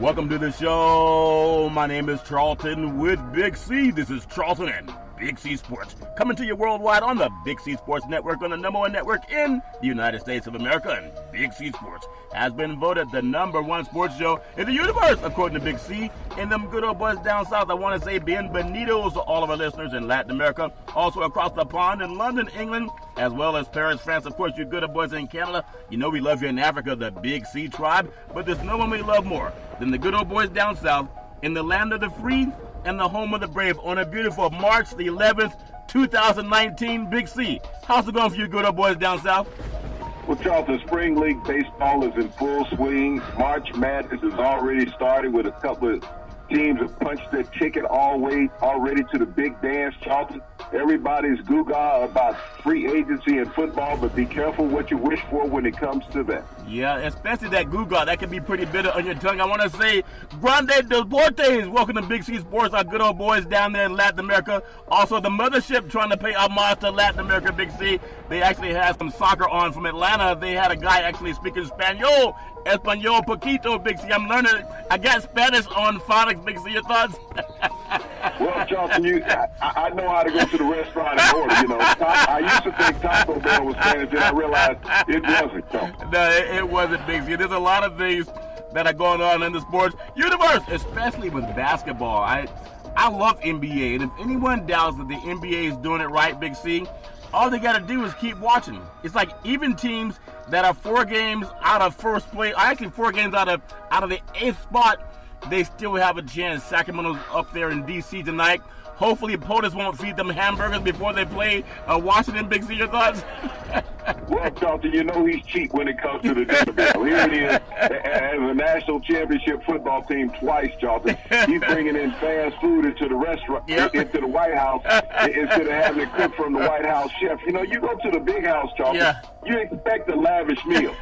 Welcome to the show. My name is Charlton with Big C. This is Charlton and Big C Sports, coming to you worldwide on the Big C Sports Network, on the number one network in the United States of America. And Big C Sports has been voted the number one sports show in the universe, according to Big C. And them good old boys down south, I want to say bienvenidos to all of our listeners in Latin America, also across the pond in London, England, as well as Paris, France. Of course, you good old boys in Canada. You know we love you in Africa, the Big C tribe, but there's no one we love more than the good old boys down south in the land of the free and the home of the brave on a beautiful March the 11th, 2019. Big C, how's it going for you good old boys down south? Well, Charlton, Spring League baseball is in full swing. March Madness has already started with a couple of teams have punched their ticket already to the big dance, Charlton. Everybody's gaga about free agency in football, but be careful what you wish for when it comes to that. Yeah, especially that gaga. That can be pretty bitter on your tongue. I want to say, Grande Deportes, welcome to Big C Sports, our good old boys down there in Latin America. Also, the mothership trying to pay homage to Latin America, Big C. They actually had some soccer on from Atlanta. They had a guy actually speaking Espanol poquito, Big C. I'm learning. I got Spanish on phonics, Big C. Your thoughts? Well, Charlton, I know how to go to the restaurant and order. You know, I used to think Taco Bell was Spanish, and I realized it wasn't. Charlton. No, it wasn't, Big C. There's a lot of things that are going on in the sports universe, especially with basketball. I love NBA, and if anyone doubts that the NBA is doing it right, Big C, all they got to do is keep watching. It's like even teams that are 4 games out of first place, actually 4 games out of the 8th spot, they still have a chance. Sacramento's up there in D.C. tonight. Hopefully POTUS won't feed them hamburgers before they play Washington. Big C, your thoughts? Well, Charlton, you know he's cheap when it comes to the dinner bell. Here it is, as a national championship football team twice, Charlton. He's bringing in fast food into the restaurant, into the White House, instead of having it cooked from the White House chef. You know, you go to the big house, Charlton, you expect a lavish meal.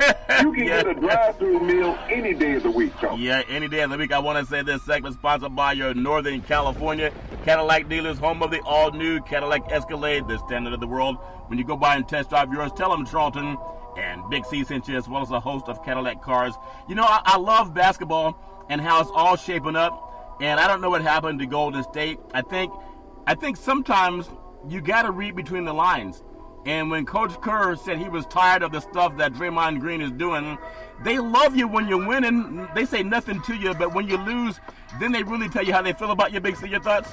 You can get a drive-through meal any day of the week, Charlton. Yeah, any day of the week. I want to say this segment sponsored by your Northern California Cadillac dealers, home of the all-new Cadillac Escalade, the standard of the world. When you go by and test drive yours, tell them Charlton and Big C sent you, as well as a host of Cadillac cars. You know, I love basketball and how it's all shaping up, and I don't know what happened to Golden State. I think sometimes you got to read between the lines. And when Coach Kerr said he was tired of the stuff that Draymond Green is doing, they love you when you're winning. They say nothing to you, but when you lose, then they really tell you how they feel about you, Big C. Your thoughts?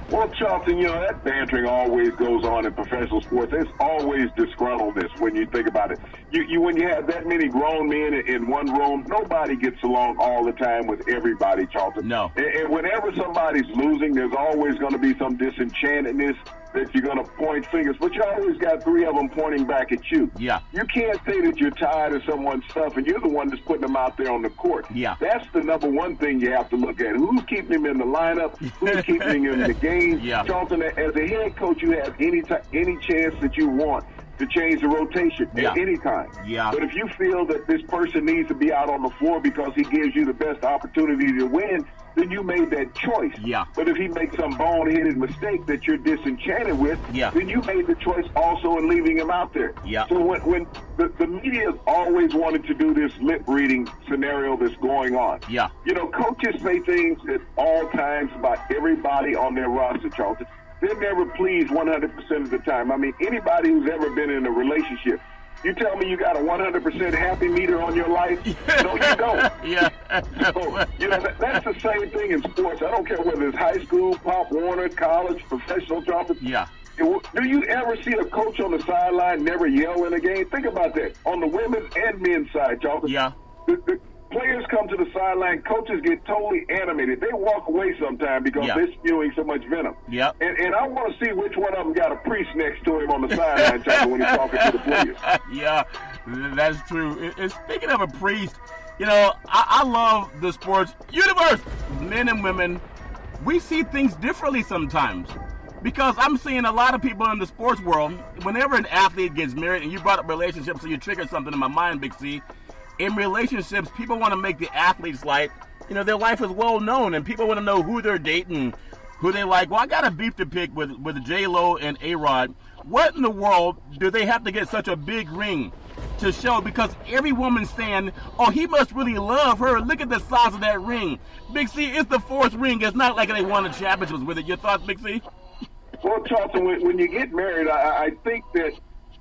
Well, Charlton, you know, that bantering always goes on in professional sports. There's always disgruntledness when you think about it. When you have that many grown men in one room, nobody gets along all the time with everybody, Charlton. No. And whenever somebody's losing, there's always going to be some disenchantedness that you're going to point fingers, but you always got 3 of them pointing back at you. Yeah. You can't say that you're tired of someone's stuff and you're the one that's putting them out there on the court. Yeah. That's the number one thing you have to look at. Who's keeping him in the lineup? Who's keeping him in the game? Yeah. Charlton, as a head coach, you have any chance that you want to change the rotation at any time. Yeah. But if you feel that this person needs to be out on the floor because he gives you the best opportunity to win, then you made that choice. Yeah. But if he makes some boneheaded mistake that you're disenchanted with, then you made the choice also in leaving him out there. Yeah. So when the media always wanted to do this lip-reading scenario that's going on. Yeah. You know, coaches say things at all times about everybody on their roster, Charlton. They're never pleased 100% of the time. I mean, anybody who's ever been in a relationship, you tell me you got a 100% happy meter on your life? No, you don't. Yeah. So, you know, that's the same thing in sports. I don't care whether it's high school, Pop Warner, college, professional, Charlton. Yeah. Do you ever see a coach on the sideline never yell in a game? Think about that. On the women's and men's side, Charlton. Yeah. The players come to the sideline, coaches get totally animated. They walk away sometime because they're spewing so much venom. Yeah. And I want to see which one of them got a priest next to him on the sideline, Charlton, when he's talking to the players. Yeah, that's true. And speaking of a priest, you know, I love the sports universe. Men and women, we see things differently sometimes. Because I'm seeing a lot of people in the sports world, whenever an athlete gets married, and you brought up relationships, so you triggered something in my mind, Big C. In relationships, people want to make the athletes like, you know, their life is well known, and people want to know who they're dating, who they like. Well, I got a beef to pick with J-Lo and A-Rod. What in the world do they have to get such a big ring to show, because every woman's saying, oh, he must really love her. Look at the size of that ring. Big C, it's the 4th ring. It's not like they won a championship with it. Your thoughts, Big C? Well, Charlton, when you get married, I think that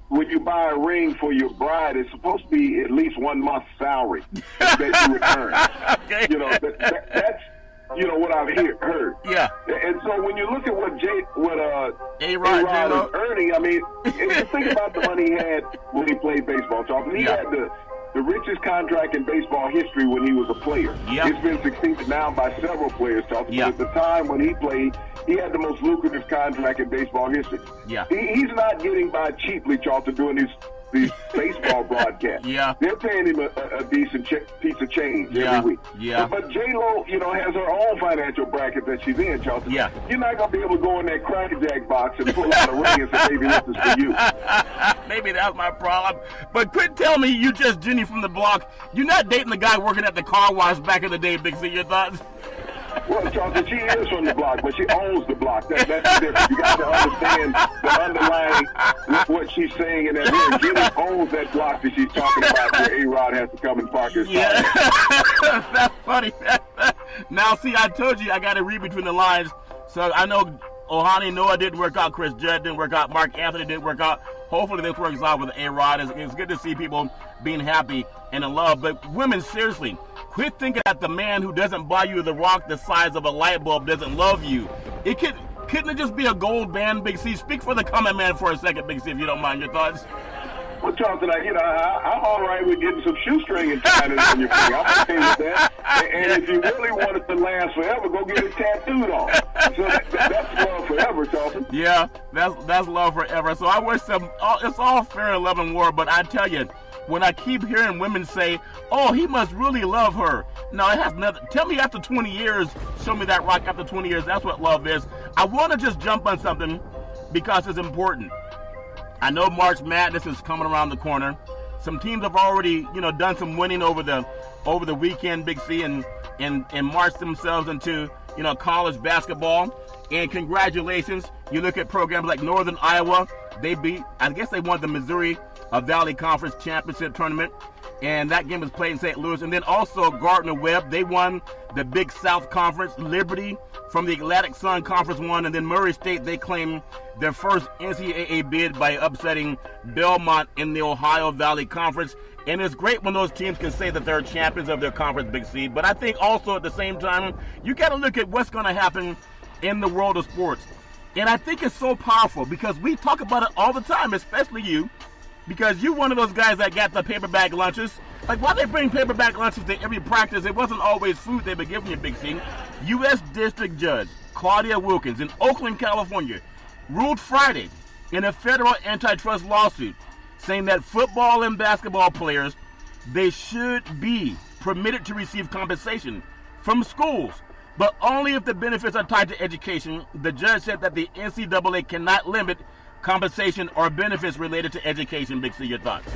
when you buy a ring for your bride, it's supposed to be at least 1 month's salary that you return. Okay. You know, that's what I've heard. Yeah. And so when you look at what A-Rod is earning, I mean, if you think about the money he had when he played baseball, Charlton, he had the richest contract in baseball history when he was a player. Yeah. It's been succeeded now by several players, Charlton. Yeah. But at the time when he played, he had the most lucrative contract in baseball history. Yeah. He's not getting by cheaply, Charlton, doing these baseball broadcasts. Yeah. They're paying him a decent piece of change every week. Yeah. But J-Lo, has her own financial bracket that she's in, Charlton. Yeah. You're not going to be able to go in that Cracker Jack box and pull out a ring and say, baby, this is for you. Maybe that's my problem. But quit telling me you just Jenny from the block. You're not dating the guy working at the car wash back in the day, Big C. Your thoughts? Well, Charlton, she is from the block, but she owns the block. That's the difference. You got to understand the underlying what she's saying in that ring. Jenny owns that block that she's talking about where A-Rod has to come and park his car. Yeah. That's funny. Now, see, I told you I got to read between the lines. So I know Ohani Noah didn't work out. Chris Judd didn't work out. Mark Anthony didn't work out. Hopefully this works out with A-Rod. It's good to see people being happy and in love. But women, seriously, quit thinking that the man who doesn't buy you the rock the size of a light bulb doesn't love you. Couldn't it just be a gold band, Big C? Speak for the comment man for a second, Big C, if you don't mind. Your thoughts? Well, Charlton, I'm all right with getting some shoestring and tying it on your finger. I'm okay with that. And if you really want it to last forever, go get it tattooed on. So that's love forever, Charlton. Yeah, that's love forever. So I wish it's all fair in love and war, but I tell you, when I keep hearing women say, oh, he must really love her. No, it has nothing. Tell me after 20 years, show me that rock after 20 years. That's what love is. I want to just jump on something because it's important. I know March Madness is coming around the corner. Some teams have already, done some winning over the weekend, Big C, and marched themselves into, college basketball. And congratulations. You look at programs like Northern Iowa. They won the Missouri Valley Conference Championship Tournament. And that game was played in St. Louis. And then also Gardner-Webb, they won the Big South Conference. Liberty from the Atlantic Sun Conference won. And then Murray State, they claimed their first NCAA bid by upsetting Belmont in the Ohio Valley Conference. And it's great when those teams can say that they're champions of their conference, Big C. But I think also at the same time, you got to look at what's going to happen in the world of sports. And I think it's so powerful because we talk about it all the time, especially you. Because you're one of those guys that got the paper bag lunches. Like, why they bring paper bag lunches to every practice? It wasn't always food they were giving you, Big C. U.S. District Judge Claudia Wilkins in Oakland, California, ruled Friday in a federal antitrust lawsuit saying that football and basketball players, they should be permitted to receive compensation from schools, but only if the benefits are tied to education. The judge said that the NCAA cannot limit compensation or benefits related to education. Big C, your thoughts?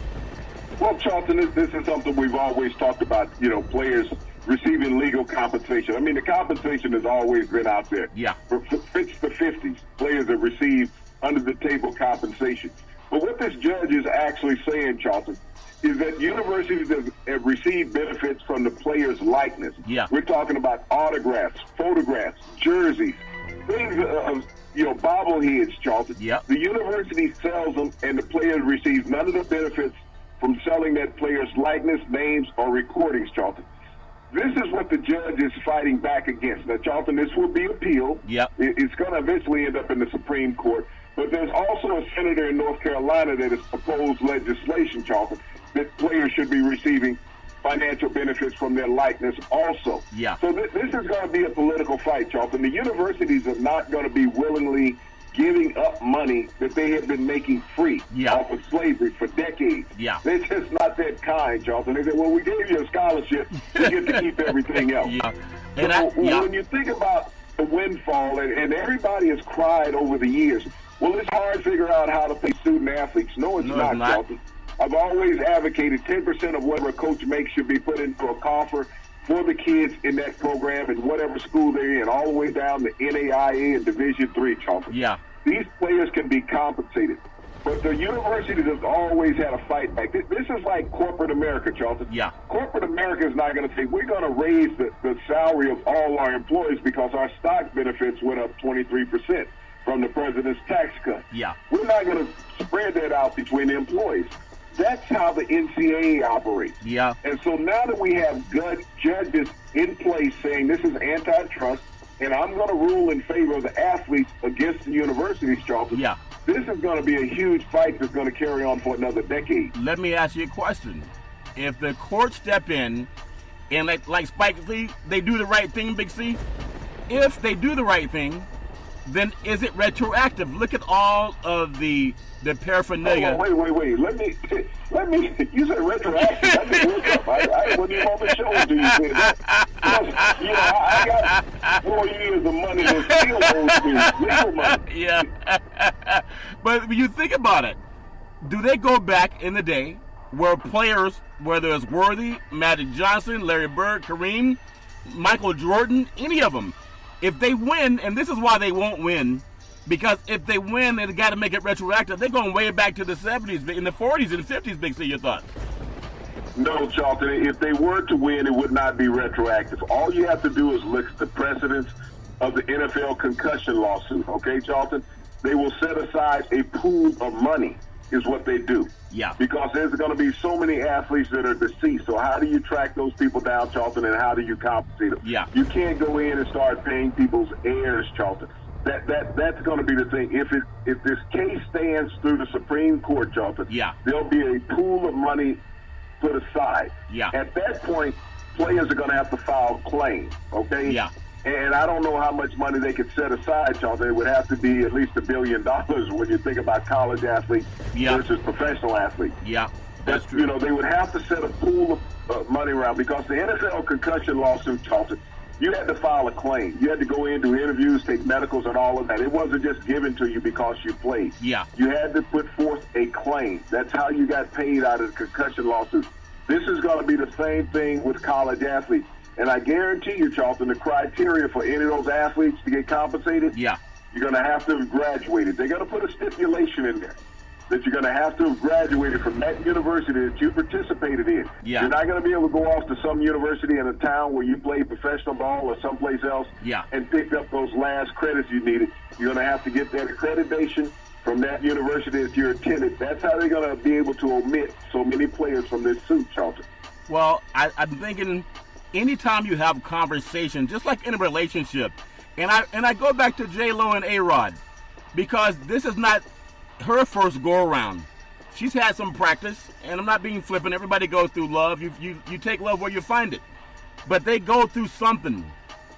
Well, Charlton, this is something we've always talked about, players receiving legal compensation. I mean, the compensation has always been out there. Yeah. Since the 50s, players have received under-the-table compensation. But what this judge is actually saying, Charlton, is that universities have received benefits from the player's likeness. Yeah. We're talking about autographs, photographs, jerseys, things of bobbleheads, Charlton. Yep. The university sells them, and the player receives none of the benefits from selling that player's likeness, names, or recordings, Charlton. This is what the judge is fighting back against. Now, Charlton, this will be appealed. Yep. It's going to eventually end up in the Supreme Court. But there's also a senator in North Carolina that has proposed legislation, Charlton, that players should be receiving financial benefits from their likeness also. Yeah. So this is going to be a political fight, Charlton. The universities are not going to be willingly giving up money that they have been making free off of slavery for decades. Yeah. They're just not that kind, Charlton. They say, well, we gave you a scholarship, you get to keep everything else. Yeah. And when you think about the windfall, and everybody has cried over the years, well, it's hard to figure out how to pay student athletes. No, it's not, Charlton. I've always advocated 10% of whatever a coach makes should be put into a coffer for the kids in that program in whatever school they're in, all the way down to NAIA and Division III, Charlton. Yeah. These players can be compensated. But the university has always had a fight back. This is like corporate America, Charlton. Yeah. Corporate America is not going to say, we're going to raise the salary of all our employees because our stock benefits went up 23% from the president's tax cut. Yeah. We're not going to spread that out between the employees. That's how the NCAA operates. Yeah. And so now that we have good judges in place saying this is antitrust, and I'm going to rule in favor of the athletes against the universities, Charlton. Yeah. This is going to be a huge fight that's going to carry on for another decade. Let me ask you a question. If the courts step in and like Spike Lee, they do the right thing, Big C, if they do the right thing, then is it retroactive? Look at all of the paraphernalia. Oh, wait. Let me. You said retroactive. I didn't look up. I wasn't even on the show until you said that. I got 4 years of money that still owes me legal money. Yeah. But when you think about it, do they go back in the day where players, whether it's Worthy, Magic Johnson, Larry Bird, Kareem, Michael Jordan, any of them, if they win, and this is why they won't win, because if they win, they've got to make it retroactive. They're going way back to the 70s, in the 40s and 50s, Big C, your thoughts? No, Charlton. If they were to win, it would not be retroactive. All you have to do is look at the precedents of the NFL concussion lawsuit, okay, Charlton? They will set aside a pool of money is what they do. Yeah. Because there's going to be so many athletes that are deceased. So how do you track those people down, Charlton, and how do you compensate them? Yeah. You can't go in and start paying people's heirs, Charlton. That's going to be the thing. If this case stands through the Supreme Court, Charlton, yeah, there'll be a pool of money put aside. Yeah. At that point, players are going to have to file claims, okay? Yeah. And I don't know how much money they could set aside, Charlton. It would have to be at least $1 billion when you think about college athletes versus professional athletes. Yeah, that's true. You know, they would have to set a pool of money around because the NFL concussion lawsuit, Charlton, you had to file a claim. You had to go in, do interviews, take medicals, and all of that. It wasn't just given to you because you played. Yeah. You had to put forth a claim. That's how you got paid out of the concussion lawsuit. This is going to be the same thing with college athletes. And I guarantee you, Charlton, the criteria for any of those athletes to get compensated, yeah, you're going to have to have graduated. They're going to put a stipulation in there that you're going to have to have graduated from that university that you participated in. Yeah. You're not going to be able to go off to some university in a town where you played professional ball or someplace else and picked up those last credits you needed. You're going to have to get that accreditation from that university that you attended. That's how they're going to be able to omit so many players from this suit, Charlton. Well, I'm thinking anytime you have conversation, just like in a relationship, and I go back to J-Lo and A-Rod, because this is not her first go-around. She's had some practice, and I'm not being flippant. Everybody goes through love. You take love where you find it. But they go through something.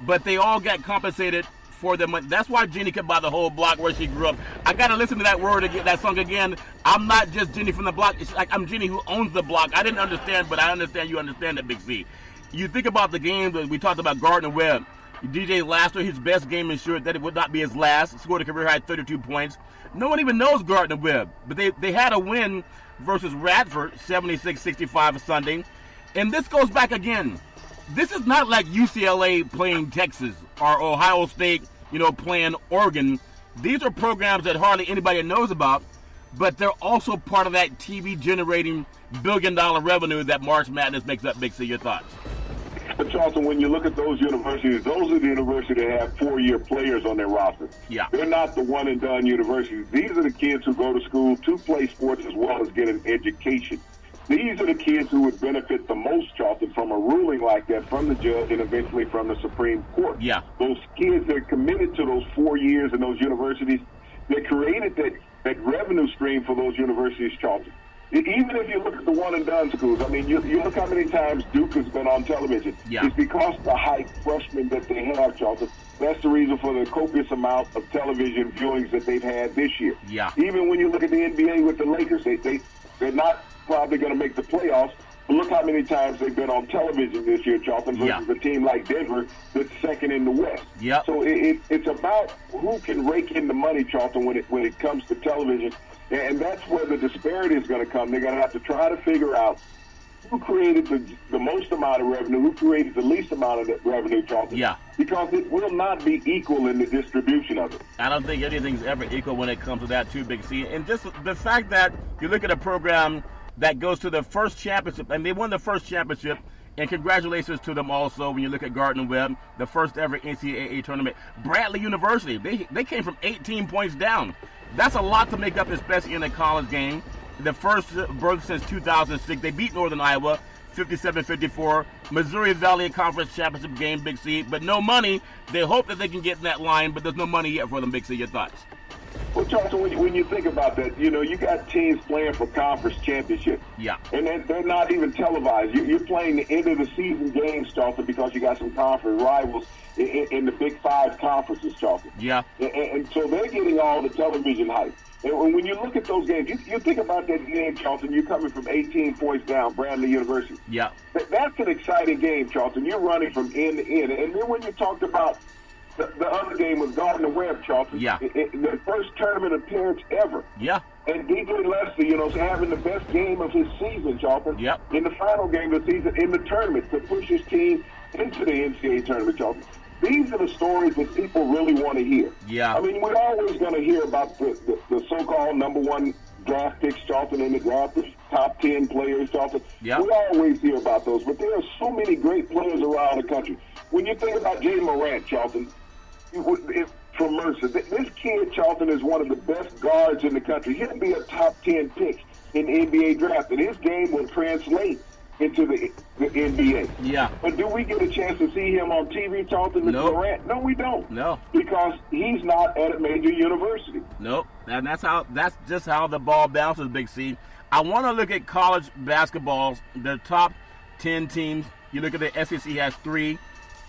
But they all got compensated for them. That's why Jenny could buy the whole block where she grew up. I got to listen to that word again, that song again. I'm not just Jenny from the block. It's like I'm Jenny who owns the block. I didn't understand, but I understand you understand that, Big C. You think about the game that we talked about, Gardner-Webb. DJ Laster, his best game ensured that it would not be his last. Scored a career high 32 points. No one even knows Gardner-Webb, but they had a win versus Radford, 76-65 Sunday. And this goes back again. This is not like UCLA playing Texas or Ohio State, playing Oregon. These are programs that hardly anybody knows about, but they're also part of that TV-generating billion-dollar revenue that March Madness makes up. Big C, your thoughts? But Charlton, when you look at those universities, those are the universities that have 4-year players on their roster. Yeah. They're not the one-and-done universities. These are the kids who go to school to play sports as well as get an education. These are the kids who would benefit the most, Charlton, from a ruling like that from the judge and eventually from the Supreme Court. Yeah. Those kids that are committed to those 4 years in those universities, they created that revenue stream for those universities, Charlton. Even if you look at the one-and-done schools, I mean, you look how many times Duke has been on television. Yeah. It's because of the high freshmen that they have, Charlton. That's the reason for the copious amount of television viewings that they've had this year. Yeah. Even when you look at the NBA with the Lakers, they're not probably going to make the playoffs, but look how many times they've been on television this year, Charlton, versus a team like Denver that's second in the West. Yeah. So it's about who can rake in the money, Charlton, when it comes to television. And that's where the disparity is going to come. They're going to have to try to figure out who created the most amount of revenue, who created the least amount of revenue, Charlton. Yeah. Because it will not be equal in the distribution of it. I don't think anything's ever equal when it comes to that too, Big C. And just the fact that you look at a program that goes to the first championship, and they won the first championship, and congratulations to them also when you look at Gardner-Webb, the first ever NCAA tournament. Bradley University, they came from 18 points down. That's a lot to make up, especially in a college game. The first birth since 2006. They beat Northern Iowa 57-54. Missouri Valley Conference Championship game, Big C, but no money. They hope that they can get in that line, but there's no money yet for them, Big C. Your thoughts? Well, Charlton, when you think about that, you got teams playing for conference championship. Yeah. And they're not even televised. You're playing the end of the season games, Charlton, because you got some conference rivals in the Big Five conferences, Charlton. Yeah. And so they're getting all the television hype. And when you look at those games, you think about that game, Charlton, you're coming from 18 points down, Bradley University. Yeah. That's an exciting game, Charlton. You're running from end to end. And then when you talked about the other game was Gardner-Webb, Charlton. Yeah. The first tournament appearance ever. Yeah. And DJ Lester, having the best game of his season, Charlton. Yep. In the final game of the season, in the tournament, to push his team into the NCAA tournament, Charlton. These are the stories that people really want to hear. Yeah. I mean, we're always going to hear about the so-called number one draft picks, Charlton, in the draft, the top 10 players, Charlton. Yeah. We always hear about those, but there are so many great players around the country. When you think about Jay Morant, Charlton, from Mercer, this kid, Charlton, is one of the best guards in the country. He'll be a top 10 pick in the NBA draft, and his game will translate into the NBA. Yeah. But do we get a chance to see him on TV, Charlton, with Morant? No, we don't. No. Because he's not at a major university. Nope. And that's just how the ball bounces, Big C. I want to look at college basketball, the top 10 teams. You look at the SEC has 3,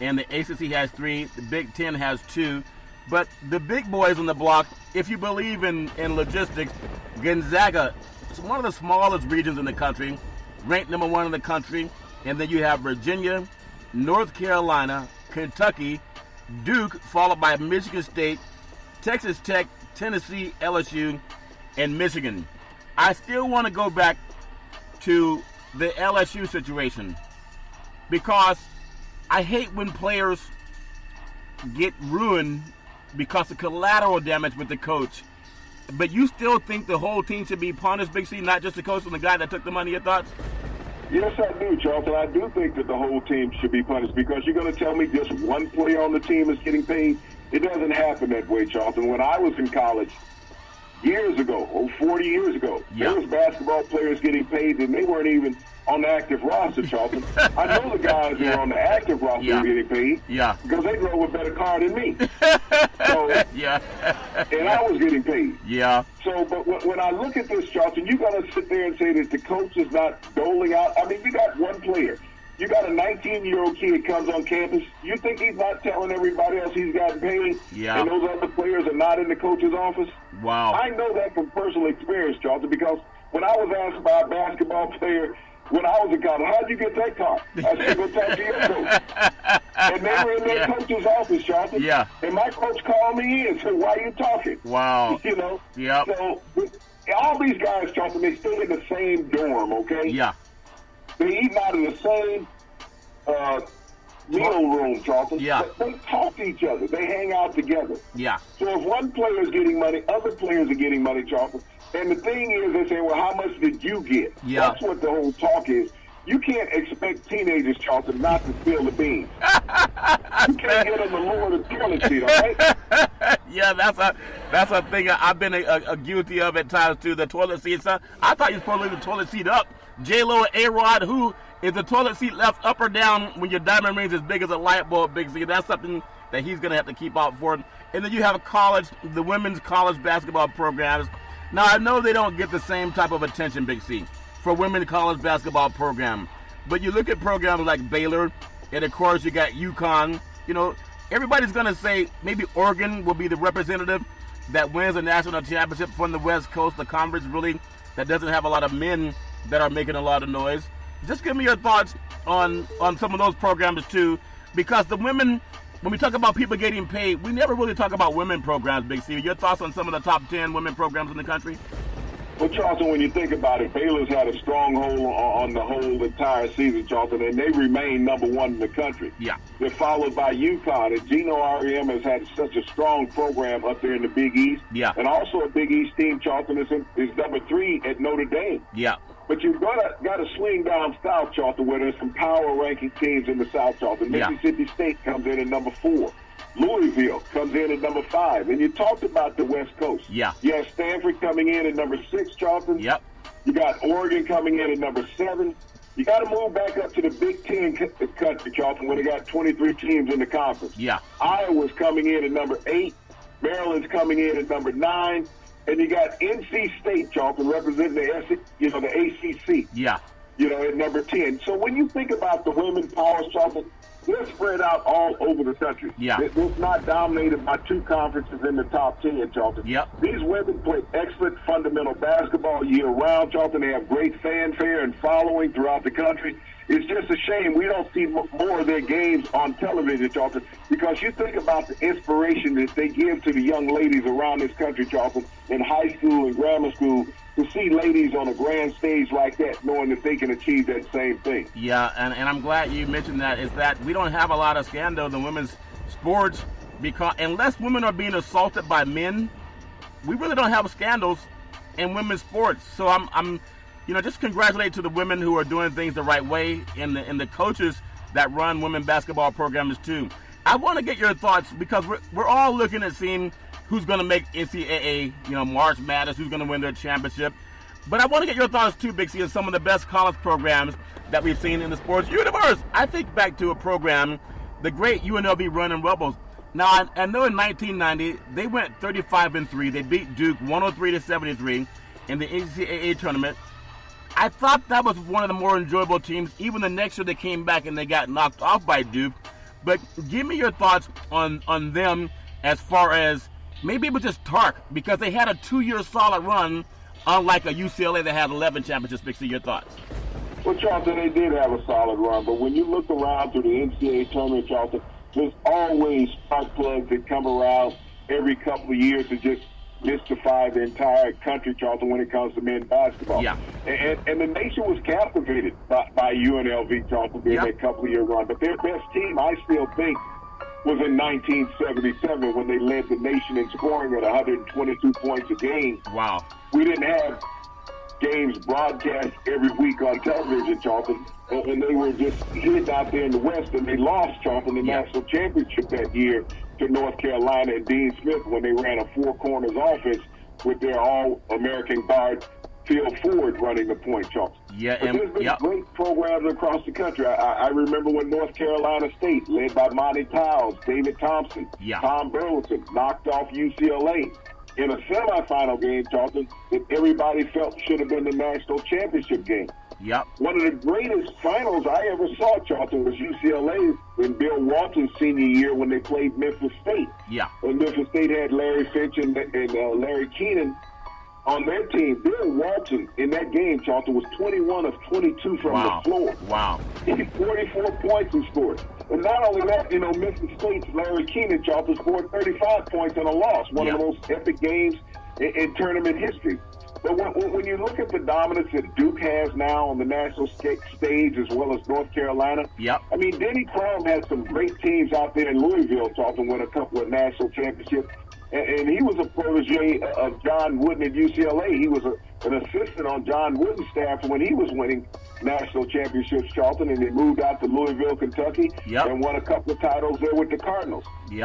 and the ACC has 3. The Big Ten has 2. But the big boys on the block, if you believe in logistics, Gonzaga is one of the smallest regions in the country, ranked number 1 in the country. And then you have Virginia, North Carolina, Kentucky, Duke, followed by Michigan State, Texas Tech, Tennessee, LSU, and Michigan. I still want to go back to the LSU situation because I hate when players get ruined because of collateral damage with the coach. But you still think the whole team should be punished, Big C, not just the coach and the guy that took the money? Your thoughts? Yes, I do, Charlton. I do think that the whole team should be punished because you're going to tell me just one player on the team is getting paid? It doesn't happen that way, Charlton. When I was in college years ago, 40 years ago, there was basketball players getting paid and they weren't even on the active roster, Charlton. I know the guys who are on the active roster are getting paid because they drove a better car than me. So, and I was getting paid. Yeah. So, but when I look at this, Charlton, you got to sit there and say that the coach is not doling out. I mean, you got one player. You got a 19-year-old kid comes on campus. You think he's not telling everybody else he's gotten paid? Yeah. And those other players are not in the coach's office? Wow. I know that from personal experience, Charlton, because when I was asked by a basketball player when I was in college, how'd you get that car? I said, go talk to your coach. And they were in their coach's office, Charlton. Yeah. And my coach called me in and said, why are you talking? Wow. You know? Yeah. So all these guys, Charlton, they stay in the same dorm, okay? Yeah. They eat out of the same meal room, Charlton. Yeah. They talk to each other. They hang out together. Yeah. So if one player is getting money, other players are getting money, Charlton. And the thing is, they say, well, how much did you get? Yeah. That's what the whole talk is. You can't expect teenagers, Charlton, not to spill the beans. You can't get them to lower the toilet seat, all right? Yeah, that's a thing I've been guilty of at times too. The toilet seat. Son. I thought you were supposed to leave the toilet seat up. J-Lo and A-Rod, who is the toilet seat left up or down when your diamond ring's as big as a light bulb, Big C? That's something that he's going to have to keep out for. And then you have the women's college basketball programs. Now, I know they don't get the same type of attention, Big C, for women's college basketball program. But you look at programs like Baylor, and of course you got UConn. You know, everybody's going to say maybe Oregon will be the representative that wins a national championship from the West Coast, the conference really that doesn't have a lot of men that are making a lot of noise. Just give me your thoughts on some of those programs too, because the women, when we talk about people getting paid, we never really talk about women programs, Big C. Your thoughts on some of the top 10 women programs in the country? Well, Charlton, when you think about it, Baylor's had a stronghold on the whole entire season, Charlton, and they remain number one in the country. Yeah. They're followed by UConn, and Geno REM has had such a strong program up there in the Big East. Yeah. And also a Big East team, Charlton, is number 3 at Notre Dame. Yeah. But you've got to swing down south, Charlton, where there's some power-ranking teams in the South, Charlton. Yeah. Mississippi State comes in at number 4. Louisville comes in at number 5. And you talked about the West Coast. Yeah. You have Stanford coming in at number 6, Charlton. Yep. You got Oregon coming in at number 7. You got to move back up to the Big Ten country, Charlton, where they got 23 teams in the conference. Yeah. Iowa's coming in at number 8. Maryland's coming in at number 9. And you got NC State, Charlton, representing the ACC. Yeah. At number 10. So when you think about the women's powers, Charlton, they're spread out all over the country. Yeah. It's not dominated by 2 conferences in the top 10, Charlton. Yep. These women play excellent fundamental basketball year-round, Charlton. They have great fanfare and following throughout the country. It's just a shame we don't see more of their games on television, Charlton, because you think about the inspiration that they give to the young ladies around this country, Charlton, in high school and grammar school, to see ladies on a grand stage like that, knowing that they can achieve that same thing. Yeah, and I'm glad you mentioned that, is that we don't have a lot of scandals in women's sports, because unless women are being assaulted by men, we really don't have scandals in women's sports. So I'm just congratulate to the women who are doing things the right way, and the coaches that run women basketball programs too. I want to get your thoughts, because we're all looking at seeing who's going to make NCAA, March Madness, who's going to win their championship. But I want to get your thoughts too, Big C, on some of the best college programs that we've seen in the sports universe. I think back to a program, the great UNLV Running Rebels. Now, I know in 1990, they went 35-3. They beat Duke 103-73 in the NCAA tournament. I thought that was one of the more enjoyable teams. Even the next year they came back and they got knocked off by Duke. But give me your thoughts on them, as far as maybe it was just Tark, because they had a 2-year solid run, unlike a UCLA that had 11 championships. Big C, your thoughts? Well, Charlton, they did have a solid run, but when you look around through the NCAA tournament, Charlton, there's always spark plugs that come around every couple of years to just mystify the entire country, Charlton, when it comes to men's basketball. Yeah. And the nation was captivated by UNLV, Charlton, during that couple-year run. But their best team, I still think, was in 1977 when they led the nation in scoring at 122 points a game. Wow. We didn't have games broadcast every week on television, Charlton, and they were just hid out there in the West, and they lost, Charlton, the national championship that year to North Carolina and Dean Smith when they ran a 4 corners offense with their all-American guard Phil Ford running the point, Charlton. Yeah, but there's been great programs across the country. I remember when North Carolina State, led by Monty Towles, David Thompson, Tom Burleson, knocked off UCLA in a semifinal game, Charlton, that everybody felt should have been the national championship game. Yep. One of the greatest finals I ever saw, Charlton, was UCLA in Bill Walton's senior year when they played Memphis State. Yeah. And Memphis State had Larry Finch and Larry Keenan on their team. Bill Walton in that game, Charlton, was 21 of 22 from the floor. Wow. He had 44 points he scored. And not only that, Memphis State's Larry Keenan, Charlton, scored 35 points in a loss, one of the most epic games in tournament history. But when you look at the dominance that Duke has now on the national stage, as well as North Carolina, I mean, Denny Crum had some great teams out there in Louisville, Charlton, win a couple of national championships. And he was a protege of John Wooden at UCLA. He was an assistant on John Wooden's staff when he was winning national championships, Charlton, and they moved out to Louisville, Kentucky, and won a couple of titles there with the Cardinals.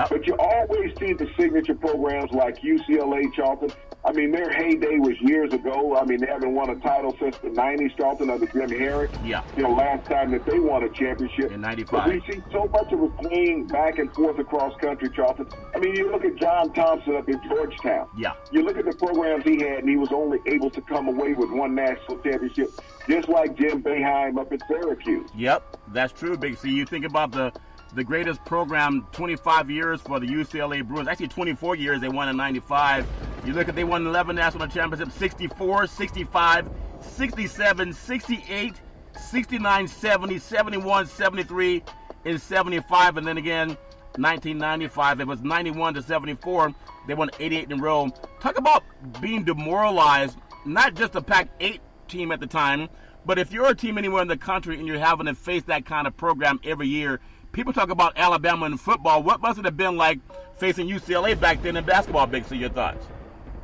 But you always see the signature programs like UCLA, Charlton. I mean, their heyday was years ago. I mean, they haven't won a title since the 90s, Charlton, under Jim Harris. Last time that they won a championship. In 95. But we see so much of a playing back and forth across country, Charlton. I mean, you look at John Thompson up in Georgetown. You look at the programs he had, and he was only able to come away with one national championship, just like Jim Boeheim up at Syracuse. Yep, that's true, Big C. You think about the greatest program, 25 years for the UCLA Bruins. Actually, 24 years. They won in 95. You look at, they won 11 national championships, 64, 65, 67, 68, 69, 70, 71, 73, and 75. And then again, 1995, it was 91 to 74. They won 88 in a row. Talk about being demoralized not just a Pac-8 team at the time, but if you're a team anywhere in the country and you're having to face that kind of program every year, people talk about Alabama in football. What must it have been like facing UCLA back then in basketball, Big C? Your thoughts?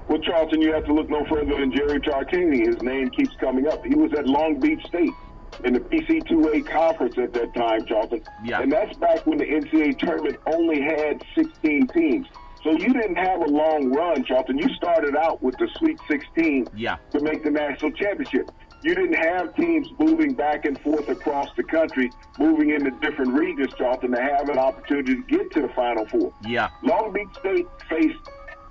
Well, Charlton, you have to look no further than Jerry Tarkanian. His name keeps coming up. He was at Long Beach State in the PC2A conference at that time, Charlton. Yeah. And that's back when the NCAA tournament only had 16 teams. So you didn't have a long run, Charlton. You started out with the Sweet 16 to make the national championship. You didn't have teams moving back and forth across the country, moving into different regions, Charlton, to have an opportunity to get to the Final Four. Yeah. Long Beach State faced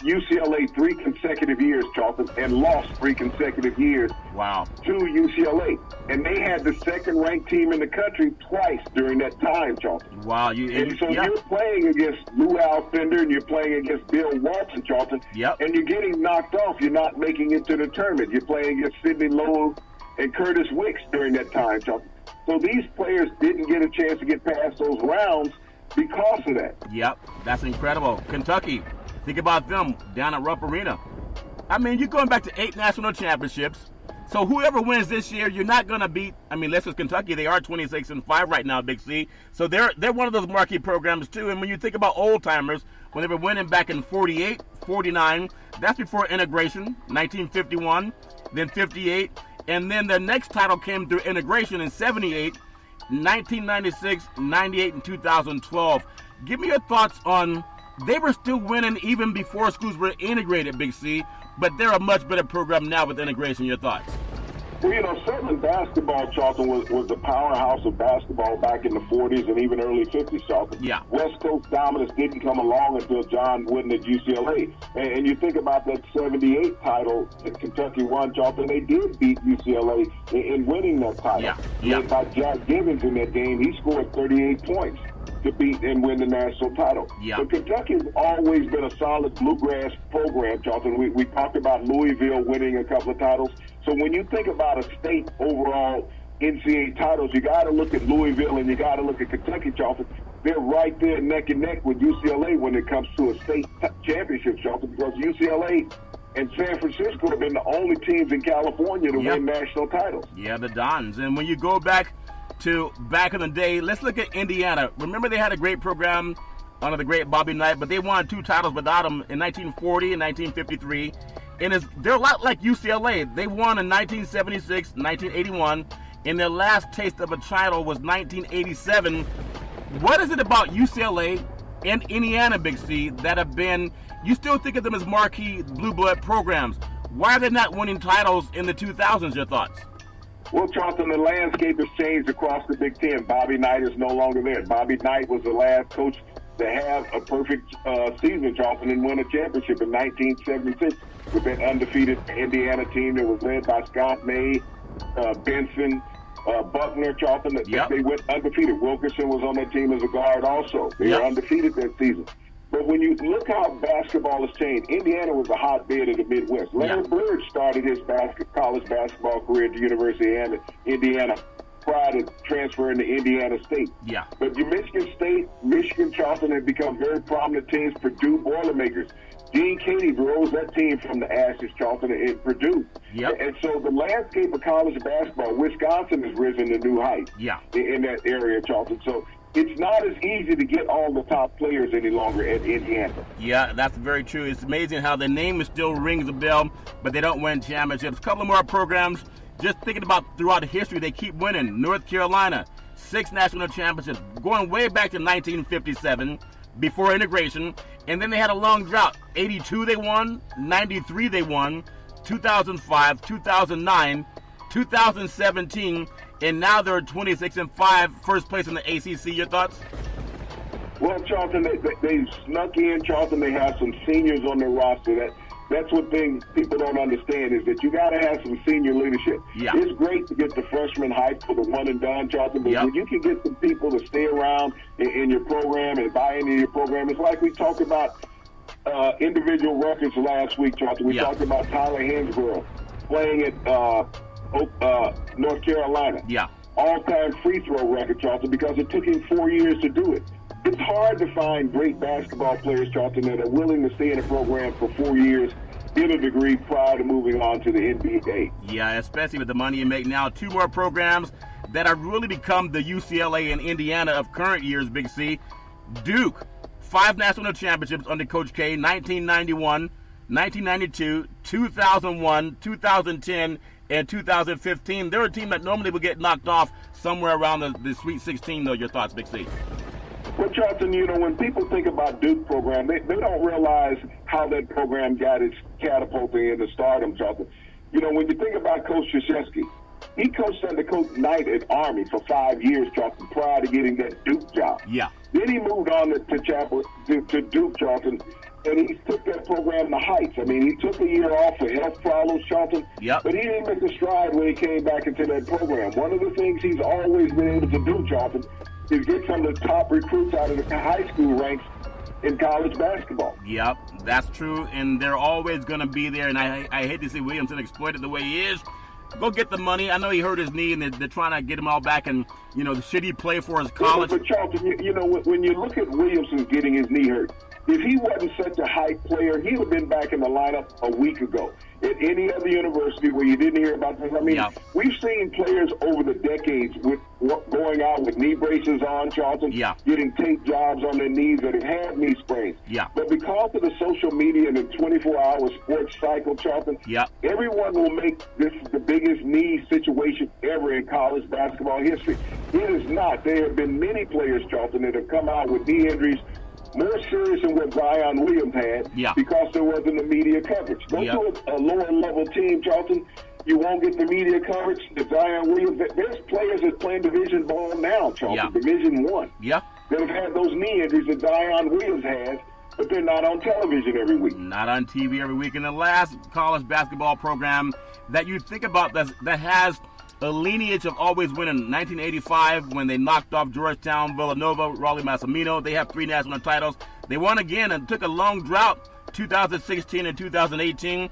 UCLA 3 consecutive years, Charlton, and lost 3 consecutive years to UCLA. And they had the second-ranked team in the country twice during that time, Charlton. Wow. You're playing against Lou Alcindor and you're playing against Bill Walton, Charlton, and you're getting knocked off. You're not making it to the tournament. You're playing against Sidney Lowell and Curtis Wicks during that time, Charlton. So these players didn't get a chance to get past those rounds because of that. Yep, that's incredible. Kentucky. Think about them down at Rupp Arena. I mean, you're going back to 8 national championships. So whoever wins this year, you're not going to beat. I mean, this is Kentucky. They are 26-5 right now, Big C. So they're one of those marquee programs too. And when you think about old timers, when they were winning back in 48, 49, that's before integration, 1951, then 58, and then the next title came through integration in 78, 1996, 98, and 2012. Give me your thoughts on. They were still winning even before schools were integrated, Big C, but they're a much better program now with integration. Your thoughts? Well, certainly basketball, Charlton, was the powerhouse of basketball back in the 40s and even early 50s, Charlton. Yeah. West Coast dominance didn't come along until John Wooden at UCLA. And you think about that 78 title that Kentucky won, Charlton, they did beat UCLA in winning that title. Yeah. By Jack Givens in that game, he scored 38 points to beat and win the national title. Yeah. But Kentucky's always been a solid bluegrass program, Charlton. We talked about Louisville winning a couple of titles. So when you think about a state overall NCAA titles, you got to look at Louisville and you got to look at Kentucky, Charlton. They're right there neck and neck with UCLA when it comes to a state championship, Charlton, because UCLA and San Francisco have been the only teams in California to win national titles. Yeah, the Dons. And when you go back in the day, let's look at Indiana. Remember they had a great program under the great Bobby Knight, but they won 2 titles without him in 1940 and 1953. And they're a lot like UCLA. They won in 1976, 1981, and their last taste of a title was 1987. What is it about UCLA and Indiana, Big C, that have been, you still think of them as marquee blue blood programs? Why are they not winning titles in the 2000s, your thoughts? Well, Charlton, the landscape has changed across the Big Ten. Bobby Knight is no longer there. Bobby Knight was the last coach to have a perfect season, Charlton, and win a championship in 1976 with that undefeated Indiana team that was led by Scott May, Benson, Buckner, Charlton. They went undefeated. Wilkerson was on that team as a guard also. They were undefeated that season. But when you look how basketball has changed, Indiana was a hotbed of the Midwest. Larry Bird started his college basketball career at the University of Indiana prior to transferring to Indiana State. Yeah. But Michigan State, Michigan, Charlton have become very prominent teams. Purdue Boilermakers. Gene Katie rose that team from the ashes, Charlton, in Purdue. Yep. And so the landscape of college basketball, Wisconsin has risen to new heights in that area, Charlton. So it's not as easy to get all the top players any longer at Indiana. Yeah, that's very true. It's amazing how the name still rings a bell, but they don't win championships. A couple of more programs, just thinking about throughout history, they keep winning. North Carolina, 6 national championships, going way back to 1957, before integration. And then they had a long drought. 82 they won, 93 they won, 2005, 2009, 2017, and now they're 26-5, first place in the ACC. Your thoughts? Well, Charlton, they snuck in, Charlton. They have some seniors on their roster. That's what people don't understand is that you got to have some senior leadership. Yeah. It's great to get the freshman hype for the one and done, Charlton, but when you can get some people to stay around in your program and buy into your program, it's like we talked about individual records last week, Charlton. We talked about Tyler Hansborough playing at North Carolina. Yeah. All-time free throw record, Charlton, because it took him 4 years to do it. It's hard to find great basketball players, Charlton, that are willing to stay in a program for 4 years get a degree prior to moving on to the NBA. Yeah, especially with the money you make now. 2 more programs that have really become the UCLA and Indiana of current years, Big C. Duke, 5 national championships under Coach K, 1991, 1992, 2001, 2010, and 2015. They're a team that normally would get knocked off somewhere around the Sweet 16, though. Your thoughts, Big C? Well, Charlton, when people think about Duke program, they don't realize how that program got its catapulting into stardom, Charlton. When you think about Coach Krzyzewski, he coached under Coach Knight at Army for 5 years, Charlton, prior to getting that Duke job. Yeah. Then he moved on to Duke, Charlton, and he took that program to heights. I mean, he took a year off for health problems, Charlton, Yep. but he didn't make a stride when he came back into that program. One of the things he's always been able to do, Charlton, is get some of the top recruits out of the high school ranks in college basketball. Yep, that's true, and they're always going to be there, and I hate to see Williamson exploited the way he is. Go get the money. I know he hurt his knee, and they're trying to get him all back, and, should he play for his college? But Charlton, when you look at Williamson getting his knee hurt, if he wasn't such a hype player, he would have been back in the lineup a week ago at any other university where you didn't hear about this. I mean, We've seen players over the decades with going out with knee braces on, Charlton, getting tape jobs on their knees that have had knee sprains. Yeah. But because of the social media and the 24-hour sports cycle, Charlton, everyone will make this the biggest knee situation ever in college basketball history. It is not. There have been many players, Charlton, that have come out with knee injuries more serious than what Zion Williams had because there wasn't the media coverage. Go to a lower-level team, Charlton, you won't get the media coverage. The Zion Williams, there's players that's playing Division ball now, Charlton, Division I, that have had those knee injuries that Zion Williams has, but they're not on television every week. Not on TV every week. And the last college basketball program that you think about that has a lineage of always winning. 1985, when they knocked off Georgetown, Villanova, Raleigh Massimino. They have 3 national titles. They won again and took a long drought, 2016 and 2018.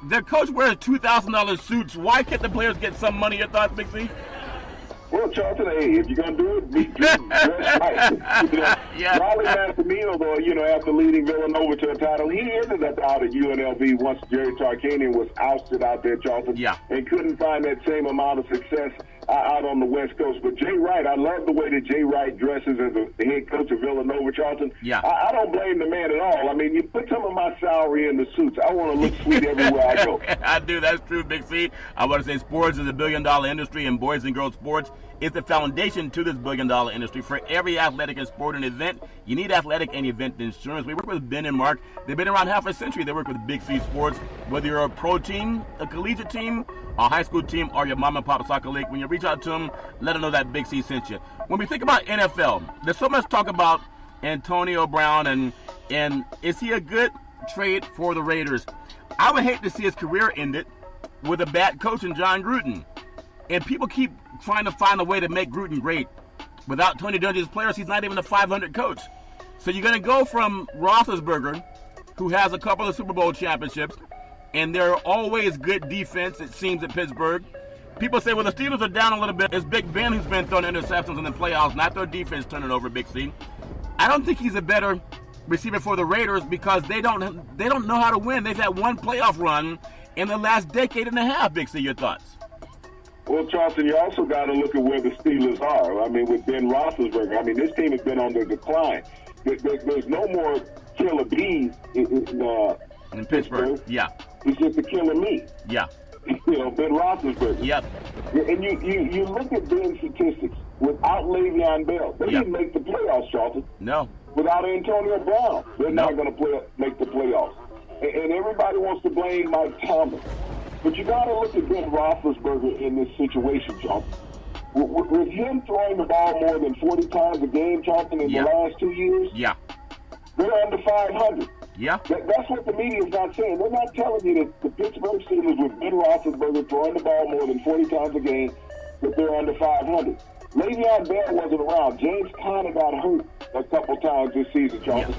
Their coach wears $2,000 suits. Why can't the players get some money? Your thoughts, Big C? Well, Charlton, if you're going to do it, be dressed right. Raleigh Massimino, though, after leading Villanova to a title, he ended up out at UNLV once Jerry Tarkanian was ousted out there, Charlton, and couldn't find that same amount of success out on the West Coast. But Jay Wright, I love the way that Jay Wright dresses as the head coach of Villanova, Charlton. I don't blame the man at all. I mean, you put some of my salary in the suits. I want to look sweet everywhere I go. I do. That's true, Big C. I want to say sports is a billion-dollar industry, and boys and girls sports is the foundation to this billion-dollar industry. For every athletic and sporting event, you need athletic and event insurance. We work with Ben and Mark. They've been around half a century. They work with Big C Sports. Whether you're a pro team, a collegiate team, a high school team, or your mom and pop soccer league, when you reach out to them, let them know that Big C sent you. When we think about NFL, there's so much talk about Antonio Brown, and is he a good trade for the Raiders? I would hate to see his career ended with a bad coach in John Gruden. And people keep trying to find a way to make Gruden great. Without Tony Dungy's players, he's not even a 500 coach. So you're going to go from Roethlisberger, who has a couple of Super Bowl championships, and they're always good defense, it seems, at Pittsburgh. People say, well, the Steelers are down a little bit. It's Big Ben who's been throwing interceptions in the playoffs, not their defense turning over, Big C. I don't think he's a better receiver for the Raiders because they don't know how to win. They've had one playoff run in the last decade and a half, Big C. Your thoughts? Well, Charlton, you also got to look at where the Steelers are. I mean, with Ben Roethlisberger, this team has been on the decline. There's no more killer bees in Pittsburgh. It's just a killer meat. Ben Roethlisberger. And you look at Ben's statistics. Without Le'Veon Bell, they didn't make the playoffs, Charlton. No. Without Antonio Brown, they're not going to make the playoffs. And everybody wants to blame Mike Tomlin. But you got to look at Ben Roethlisberger in this situation, Charlton. With him throwing the ball more than 40 times a game, Charlton, in the last 2 years, they're under 500. That's what the media is not saying. They're not telling you that the Pittsburgh Steelers with Ben Roethlisberger throwing the ball more than 40 times a game, that they're under 500. Le'Veon Bell wasn't around. James Conner got hurt a couple times this season, Charlton.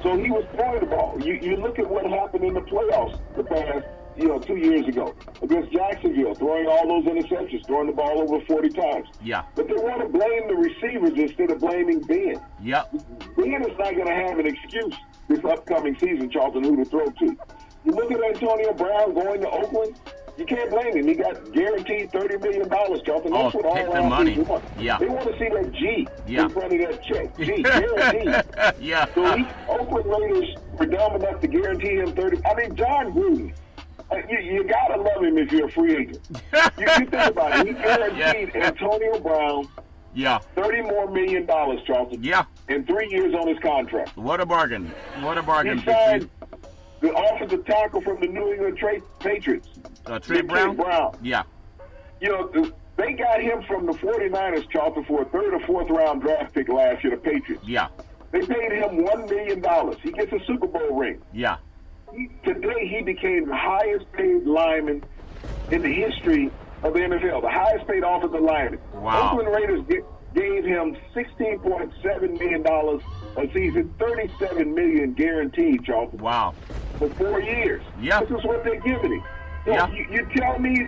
So he was throwing the ball. You look at what happened in the playoffs the past 2 years ago against Jacksonville, throwing all those interceptions, throwing the ball over 40 times. But they want to blame the receivers instead of blaming Ben. Ben is not going to have an excuse this upcoming season, Charlton, who to throw to. You look at Antonio Brown going to Oakland. You can't blame him. He got guaranteed $30 million, Charlton. That's what all our money. people want. Yeah. They want to see that G in front of that check. G, guaranteed. Yeah. So Oakland Raiders were dumb enough to guarantee him 30. I mean, John Gruden. You gotta love him if you're a free agent. You think about it. He guaranteed Antonio Brown $30 more million, Charlton. Yeah. In 3 years on his contract. What a bargain. What a bargain. He signed the offensive tackle from the New England Patriots. Trey Brown? Yeah. You know, they got him from the 49ers, Charlton, for a third or fourth round draft pick last year, the Patriots. Yeah. They paid him $1 million. He gets a Super Bowl ring. Yeah. Today, he became the highest paid lineman in the history of the NFL, the highest paid offensive lineman. Wow. Oakland Raiders gave him $16.7 million a season, $37 million guaranteed, Charlton. Wow. For 4 years. Yeah. This is what they're giving him. So Yeah. you tell me,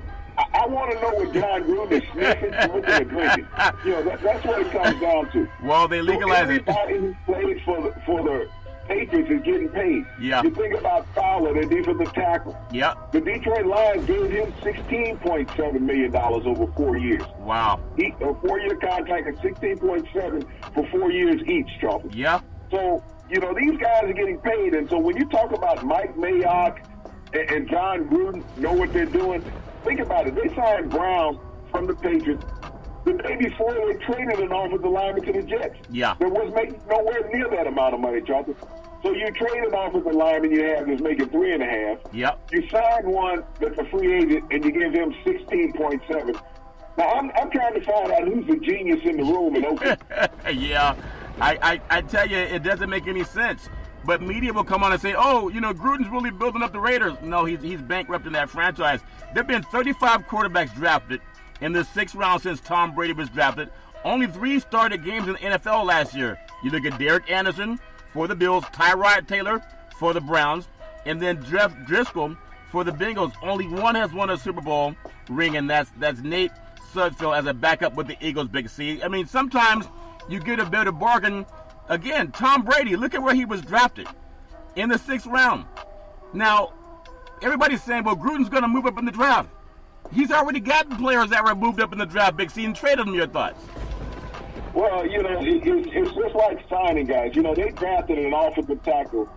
I want to know what John Gruden is sniffing, smoking, or drinking. You know, that's what it comes down to. Well, they legalize it. Everybody who played for the Patriots is getting paid. Yeah. You think about Fowler, their defensive tackle. Yep. The Detroit Lions gave him $16.7 million over 4 years. Wow. A 4-year contract at $16.7 for 4 years each, Charles. Yeah. So, you know, these guys are getting paid. And so when you talk about Mike Mayock and John Gruden know what they're doing, think about it. They signed Brown from the Patriots the day before they traded an offensive lineman to the Jets. Yeah. That was making nowhere near that amount of money, Charles. So you trade an offensive lineman you have that's making $3.5. Yep. You sign one that's a free agent and you give him 16.7. Now I'm trying to find out who's the genius in the room in Oakland. Yeah. I tell you, it doesn't make any sense. But media will come on and say, oh, you know, Gruden's really building up the Raiders. No, he's bankrupting that franchise. There have been 35 quarterbacks drafted in the 6th round since Tom Brady was drafted. Only 3 started games in the NFL last year. You look at Derek Anderson for the Bills, Tyrod Taylor for the Browns, and then Jeff Driscoll for the Bengals. Only one has won a Super Bowl ring, and that's Nate Sudfeld as a backup with the Eagles, Big C. I mean, sometimes you get a better bargain. Again, Tom Brady, look at where he was drafted in the 6th round. Now, everybody's saying, well, Gruden's going to move up in the draft. He's already gotten players that were moved up in the draft, Big C, and traded them. Your thoughts? Well, you know, it's just like signing guys. You know, they drafted an offensive tackle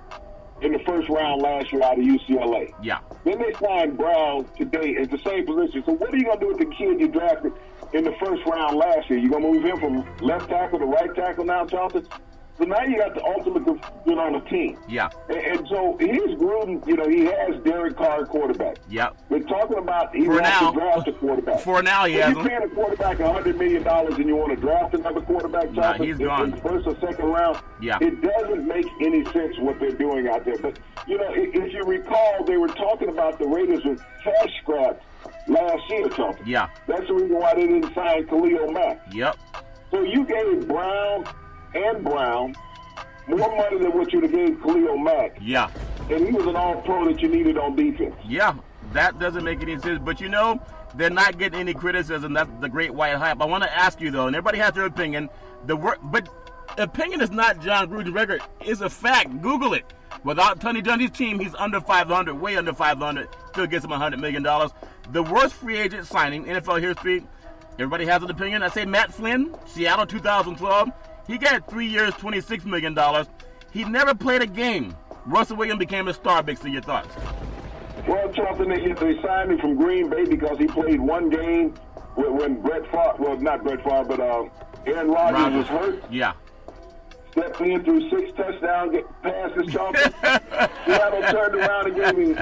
in the 1st round last year out of UCLA. Yeah. Then they signed Brown today at the same position. So what are you going to do with the kid you drafted in the 1st round last year? You going to move him from left tackle to right tackle now, Charlton? So now you got the ultimate good on the team. Yeah. And so here's Gruden, you know, he has Derek Carr quarterback. Yep. We're talking about he wants to draft a quarterback. For now, he has You're paying a quarterback $100 million and you want to draft another quarterback, nah, he's gone. in the 1st or 2nd round. Yeah. It doesn't make any sense what they're doing out there. But, you know, if you recall, they were talking about the Raiders with cash scraps last year, Charlton. Yeah. That's the reason why they didn't sign Khalil Mack. Yep. So you gave Brown more money than what you'd have gave Khalil Mack. Yeah. And he was an all-pro that you needed on defense. Yeah, that doesn't make any sense. But, you know, they're not getting any criticism. That's the great white hype. I want to ask you, though, and everybody has their opinion. But opinion is not John Gruden's record. It's a fact. Google it. Without Tony Dungy's team, he's under 500, way under 500. Still gets him $100 million. The worst free agent signing in NFL history. Everybody has an opinion. I say Matt Flynn, Seattle 2012. He got 3 years, $26 million. He never played a game. Russell Wilson became a star. Big C, your thoughts? Well, Charlton, they signed him from Green Bay because he played one game when Brett Favre, well, not Brett Favre, but Aaron Rodgers was hurt. Yeah. Stepped in through 6 touchdown passes, Charlton. Seattle turned around and gave him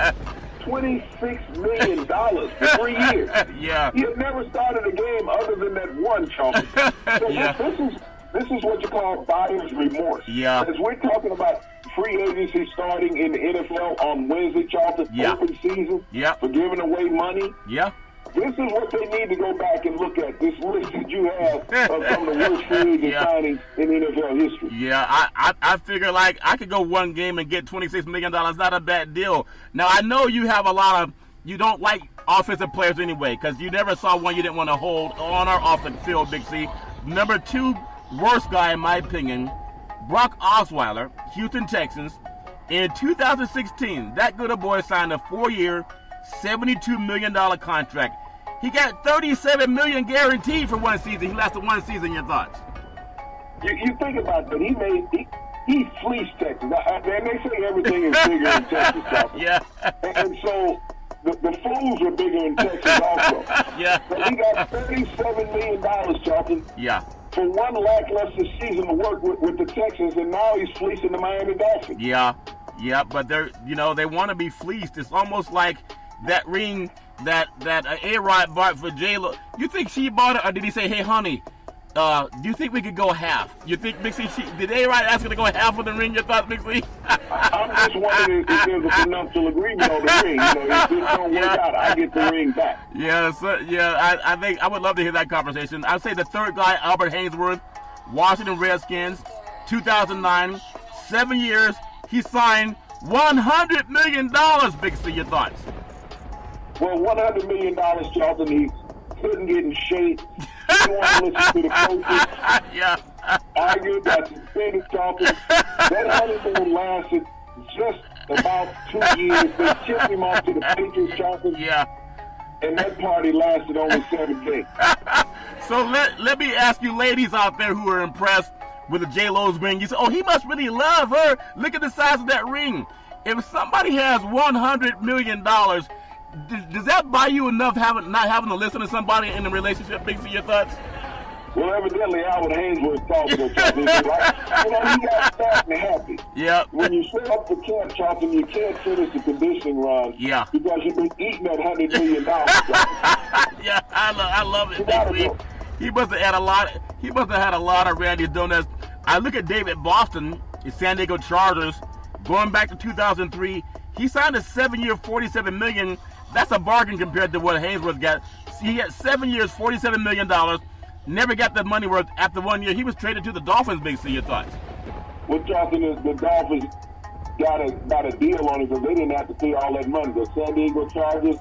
$26 million for 3 years. Yeah. He had never started a game other than that one, Charlton. So Yeah. This is what you call buyer's remorse. Yeah. As we're talking about free agency starting in the NFL on Wednesday, Charlton, open season, for giving away money. Yeah. This is what they need to go back and look at, this list that you have of some of the worst free agent signings in NFL history. Yeah, I figure like I could go one game and get $26 million. Not a bad deal. Now, I know you have a lot of, you don't like offensive players anyway because you never saw one you didn't want to hold on or off the field, Big C. Number 2 worst guy, in my opinion, Brock Osweiler, Houston Texans. In 2016, that good boy signed a 4-year, $72 million contract. He got $37 million guaranteed for one season. He lasted one season. Your thoughts? You think about that. He fleeced Texas. And they say everything is bigger in Texas, Charlton. Yeah. And so the fools are bigger in Texas also. Yeah. But he got $37 million, Charlton. Yeah. For one lackluster season to work with the Texans, and now he's fleecing the Miami Dolphins. Yeah. Yeah, but they want to be fleeced. It's almost like that ring that A-Rod bought for J-Lo. You think she bought it, or did he say, hey, honey, do you think we could go half? You think, Big C, did A-Rod ask her to go half of the ring? Your thoughts, Big C? I'm just wondering if there's a prenuptial agreement on the ring. If this don't work out, I get the ring back. Yeah, I think I would love to hear that conversation. I'd say the third guy, Albert Haynesworth, Washington Redskins, 2009, 7 years. He signed $100 million, Big C. Your thoughts? Well, $100 million, Charlton, he couldn't get in shape. He didn't want to listen to the coaches. Yeah. Argued, got suspended, Charlton. That honeymoon lasted just about 2 years. They shipped him off to the Patriots, Charlton. Yeah. And that party lasted only 7 days. So let me ask you ladies out there who are impressed with the J-Lo's ring. You say, oh, he must really love her. Look at the size of that ring. If somebody has $100 million, does that buy you enough not having to listen to somebody in a relationship? Big C, your thoughts? Well, evidently, Albert Haynesworth thought so, Charlton. He got fat and happy. Yeah. When you set up the camp, Charlton, you can't finish the conditioning run. Yeah. Because you've been eating that $100 million. Yeah, I love it, Big C. He must have had a lot. He must have had a lot of Randy donuts. I look at David Boston, the San Diego Chargers, going back to 2003. He signed a 7-year, $47 million. That's a bargain compared to what Haynesworth got. He had 7 years, $47 million. Never got that money worth after 1 year. He was traded to the Dolphins, Big C. Your thoughts? Well, Charlton, is the Dolphins got a deal on it because they didn't have to pay all that money. The San Diego Chargers,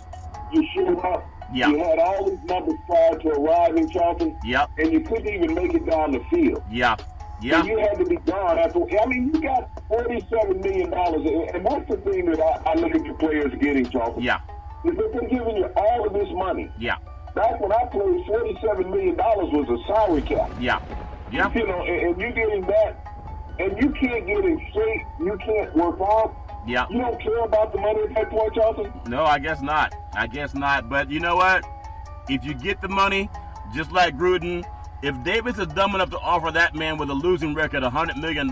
you showed up. Yeah. You had all these numbers prior to arriving, Charlton. Yep. And you couldn't even make it down the field. Yeah. Yeah. So you had to be gone after. I mean, you got $47 million, and that's the thing that I look at the players getting, Charlton. Yeah. Is that they're giving you all of this money. Yeah. Back when I played, $47 million was a salary cap. Yeah. Yeah. And you're getting that, and you can't get in shape. You can't work out. Yeah. You don't care about the money at that point, Charlton? No, I guess not. But you know what? If you get the money, just like Gruden, if Davis is dumb enough to offer that man with a losing record $100 million,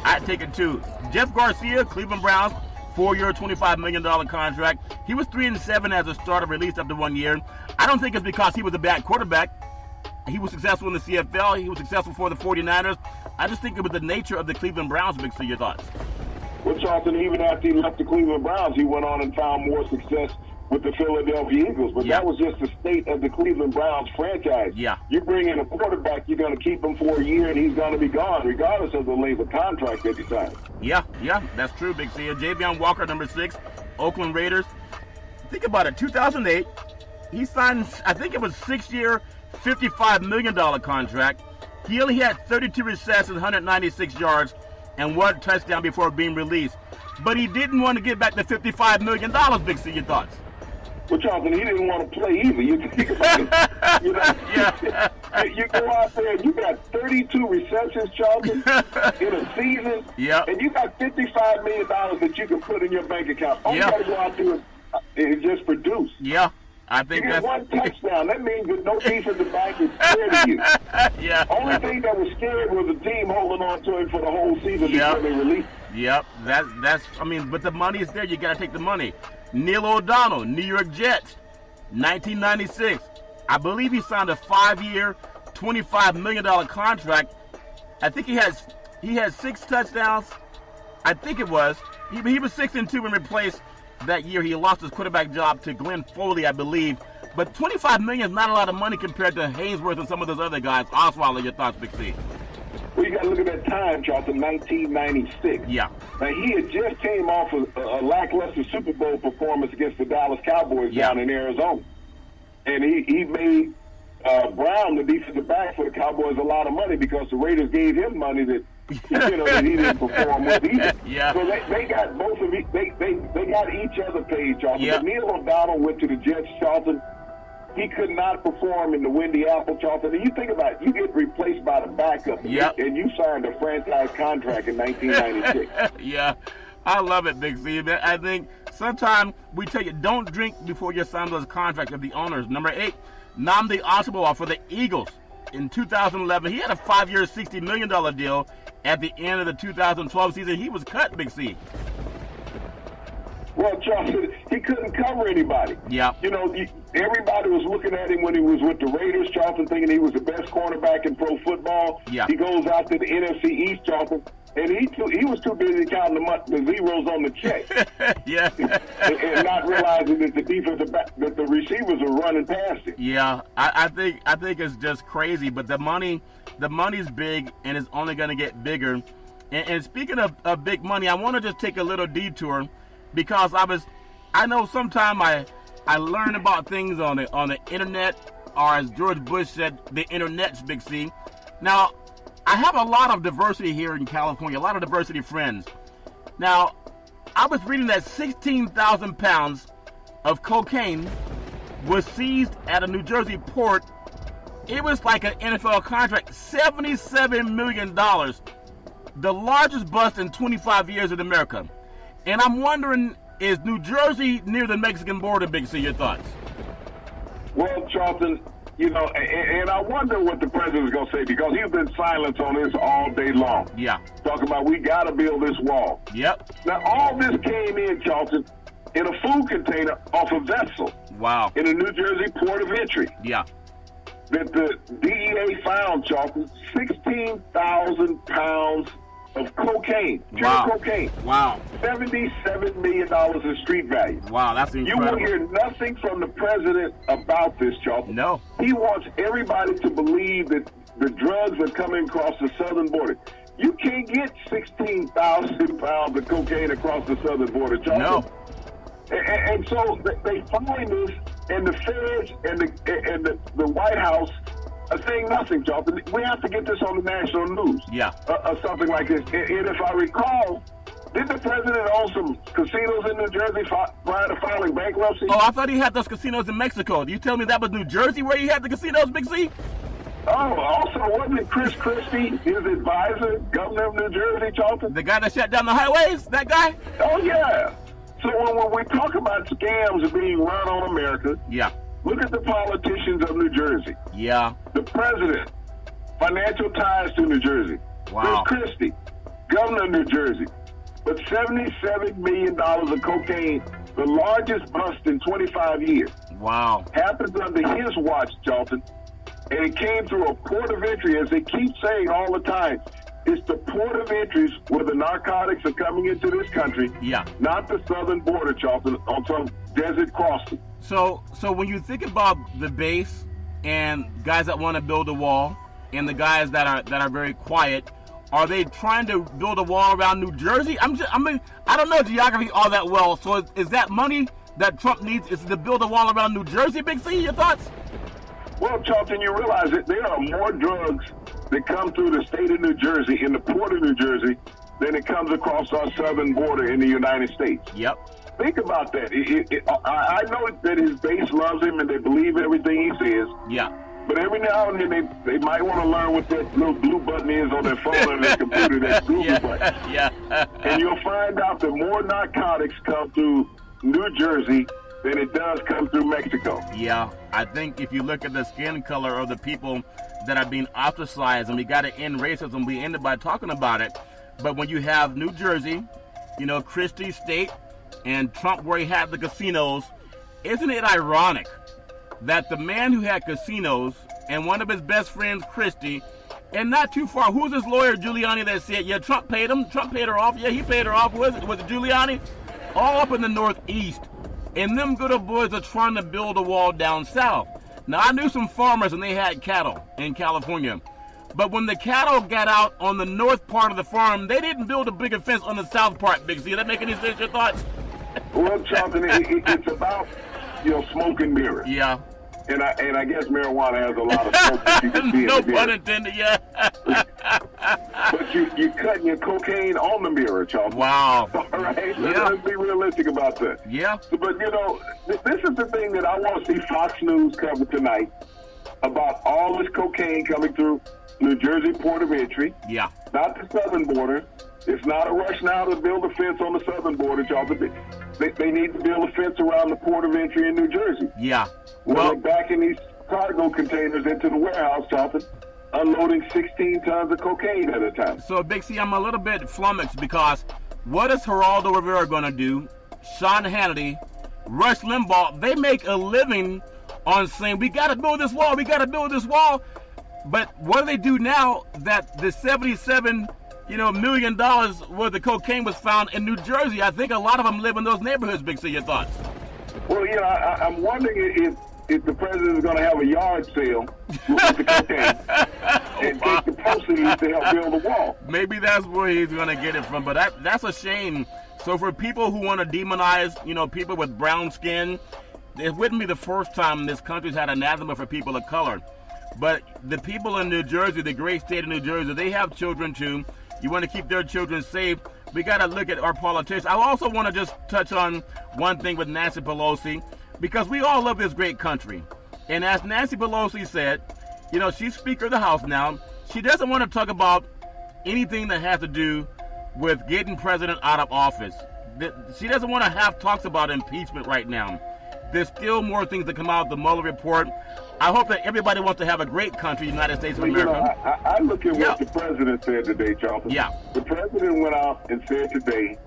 I'd take it too. Jeff Garcia, Cleveland Browns, 4-year, $25 million contract. He was 3-7 as a starter, released after 1 year. I don't think it's because he was a bad quarterback. He was successful in the CFL. He was successful for the 49ers. I just think it was the nature of the Cleveland Browns. Big C, your thoughts? Well, Charlton, even after he left the Cleveland Browns, he went on and found more success with the Philadelphia Eagles. But that was just the state of the Cleveland Browns franchise. Yeah. You bring in a quarterback, you're going to keep him for a year, and he's going to be gone, regardless of the length of contract that he signs. Yeah, that's true, Big C. Javion Walker, number 6, Oakland Raiders. Think about it, 2008, he signed, I think it was 6-year, $55 million contract. He only had 32 receptions, 196 yards, and 1 touchdown before being released. But he didn't want to get back the $55 million, Big C. Your thoughts? Well, Charlton, he didn't want to play either. You think about it. Yeah. You go out there and you got 32 receptions, Charlton, in a season. Yeah. And you got $55 million that you can put in your bank account. All you got to go out there and just produce. Yeah. I think you that's get 1 touchdown. That means that no defensive back is scared of you. Yeah. Only thing that was scared was the team holding on to him for the whole season before they released. Yep. That's. I mean, but the money is there. You got to take the money. Neil O'Donnell, New York Jets, 1996. I believe he signed a 5-year, $25 million contract. I think he had 6 touchdowns. I think it was. He was 6-2 and replaced. That year, he lost his quarterback job to Glenn Foley, I believe. But $25 million is not a lot of money compared to Haynesworth and some of those other guys. Osweiler, your thoughts, Big C? Well, you got to look at that time, Charlton, 1996. Yeah. Now, he had just came off a lackluster Super Bowl performance against the Dallas Cowboys down in Arizona. And he made Brown, the defensive back for the Cowboys, a lot of money because the Raiders gave him money that that he didn't perform with either. Yeah. So they got both of each. They got each other paid, Charlton. Yep. But Neil O'Donnell went to the Jets, Charlton. He could not perform in the Windy Apple, Charlton. And you think about it, you get replaced by the backup, Yep. and you signed a franchise contract in 1996. Yeah, I love it, Big C. I think sometimes we tell you, don't drink before you sign those contracts with the owners. Number 8, Nnamdi Asomugha for the Eagles. In 2011, he had a 5-year, $60 million deal. At the end of the 2012 season, he was cut, Big C. Well, Charlton, he couldn't cover anybody. Yeah. Everybody was looking at him when he was with the Raiders, Charlton, thinking he was the best cornerback in pro football. Yeah. He goes out to the NFC East, Charlton, and he was too busy counting the zeros on the check. Yeah. and not realizing that that the receivers are running past him. Yeah, I think it's just crazy, but the money's big, and it's only going to get bigger. And speaking of big money, I want to just take a little detour, because I know sometimes I learn about things on the internet, or as George Bush said, the internet's, Big C. Now, I have a lot of diversity here in California, a lot of diversity friends. Now, I was reading that 16,000 pounds of cocaine was seized at a New Jersey port. It was like an NFL contract, $77 million, the largest bust in 25 years in America. And I'm wondering, is New Jersey near the Mexican border, Big C? Your thoughts? Well, Charlton, and I wonder what the president's going to say, because he's been silent on this all day long. Yeah. Talking about we got to build this wall. Yep. Now, all this came in, Charlton, in a food container off a vessel. Wow. In a New Jersey port of entry. Yeah. That the DEA found, Charlton, 16,000 pounds of cocaine. Pure Wow. cocaine. Wow. $77 million in street value. Wow, that's You incredible. will hear nothing from the president about this, Charlton. No. He wants everybody to believe that the drugs are coming across the southern border. You can't get 16,000 pounds of cocaine across the southern border, Charlton. No. And so they find this, and the feds and the White House are saying nothing, Charlton. We have to get this on the national news. Yeah. Or something like this. And if I recall, did the president own some casinos in New Jersey prior to filing bankruptcy? Oh, I thought he had those casinos in Mexico. You tell me that was New Jersey where he had the casinos, Big C? Oh, also, wasn't it Chris Christie, his advisor, governor of New Jersey, Charlton? The guy that shut down the highways? That guy? Oh, yeah. So when we talk about scams being run on America, Yeah. look at the politicians of New Jersey. Yeah. The president, financial ties to New Jersey. Wow. Chris Christie, governor of New Jersey. But $77 million of cocaine, the largest bust in 25 years, Wow. happens under his watch, Charlton. And it came through a port of entry, as they keep saying all the time. It's the port of entries where the narcotics are coming into this country, Yeah. not the southern border, Charlton, on some desert crossing. So when you think about the base and guys that want to build a wall and the guys that are very quiet, are they trying to build a wall around New Jersey? I don't know geography all that well. So is that money that Trump needs is to build a wall around New Jersey, Big C? Your thoughts? Well, Charlton, you realize that there are more drugs that come through the state of New Jersey, in the port of New Jersey, than it comes across our southern border in the United States. Yep. Think about that. I know that his base loves him and they believe everything he says. Yeah. But every now and then they might want to learn what that little blue button is on their phone or their computer, that Google Yeah. button. Yeah. And you'll find out that more narcotics come through New Jersey than it does come through Mexico. Yeah, I think if you look at the skin color of the people that are being ostracized, and we got to end racism, we ended by talking about it. But when you have New Jersey, Christie State, and Trump where he had the casinos, isn't it ironic that the man who had casinos and one of his best friends, Christie, and not too far, who's his lawyer, Giuliani, that said, yeah, Trump paid him, Trump paid her off, yeah, he paid her off, was it Giuliani? All up in the Northeast. And them good old boys are trying to build a wall down south. Now, I knew some farmers and they had cattle in California. But when the cattle got out on the north part of the farm, they didn't build a bigger fence on the south part, Big C. Does that make any sense, your thoughts? Well, Charlton, it's about, smoke and mirrors. Yeah. And I guess marijuana has a lot of smoke that you can see No in the pun mirror. intended, yeah. But you're cutting your cocaine on the mirror, Charles. Wow. All right? Yeah. Let's be realistic about that. Yeah. But, this is the thing that I want to see Fox News cover tonight about all this cocaine coming through New Jersey port of entry. Yeah. Not the southern border. It's not a rush now to build a fence on the southern border, Charles. They need to build a fence around the port of entry in New Jersey. Yeah. Well, Well, they're backing these cargo containers into the warehouse, Charlton, unloading 16 tons of cocaine at a time. so Big C, I'm a little bit flummoxed because what is Geraldo Rivera going to do? Sean Hannity, Rush Limbaugh, they make a living on saying, we got to build this wall, we got to build this wall. But what do they do now that the $77 million worth of cocaine was found in New Jersey? I think a lot of them live in those neighborhoods, Big C. Your thoughts? Well, I'm wondering if the president is going to have a yard sale with the cocaine and take the proceeds to help build the wall. Maybe that's where he's going to get it from. But that's a shame. So for people who want to demonize, people with brown skin, it wouldn't be the first time this country's had anathema for people of color. But the people in New Jersey, the great state of New Jersey, they have children too. You want to keep their children safe. We got to look at our politicians. I also want to just touch on one thing with Nancy Pelosi, because we all love this great country. And as Nancy Pelosi said, she's Speaker of the House now. She doesn't want to talk about anything that has to do with getting president out of office. She doesn't want to have talks about impeachment right now. There's still more things to come out of the Mueller report. I hope that everybody wants to have a great country, United States of America. I look at what the president said today, Charles. Yeah. The president went out and said today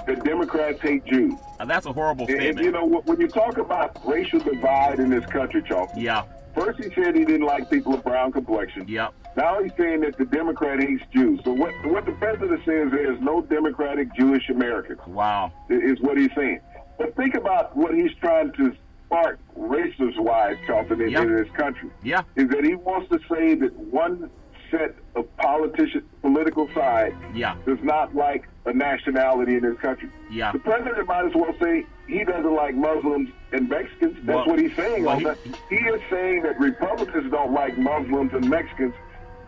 that Democrats hate Jews. That's a horrible statement. And when you talk about racial divide in this country, Charles. Yeah. First he said he didn't like people of brown complexion. Yeah. Now he's saying that the Democrat hates Jews. So what the president says there is no Democratic Jewish Americans. Wow. Is what he's saying. But think about what he's trying to spark racist-wise, Charlton, in this country. Yeah. Is that he wants to say that one set of political side does not like a nationality in this country. Yeah. The president might as well say he doesn't like Muslims and Mexicans. That's what he's saying. He is saying that Republicans don't like Muslims and Mexicans.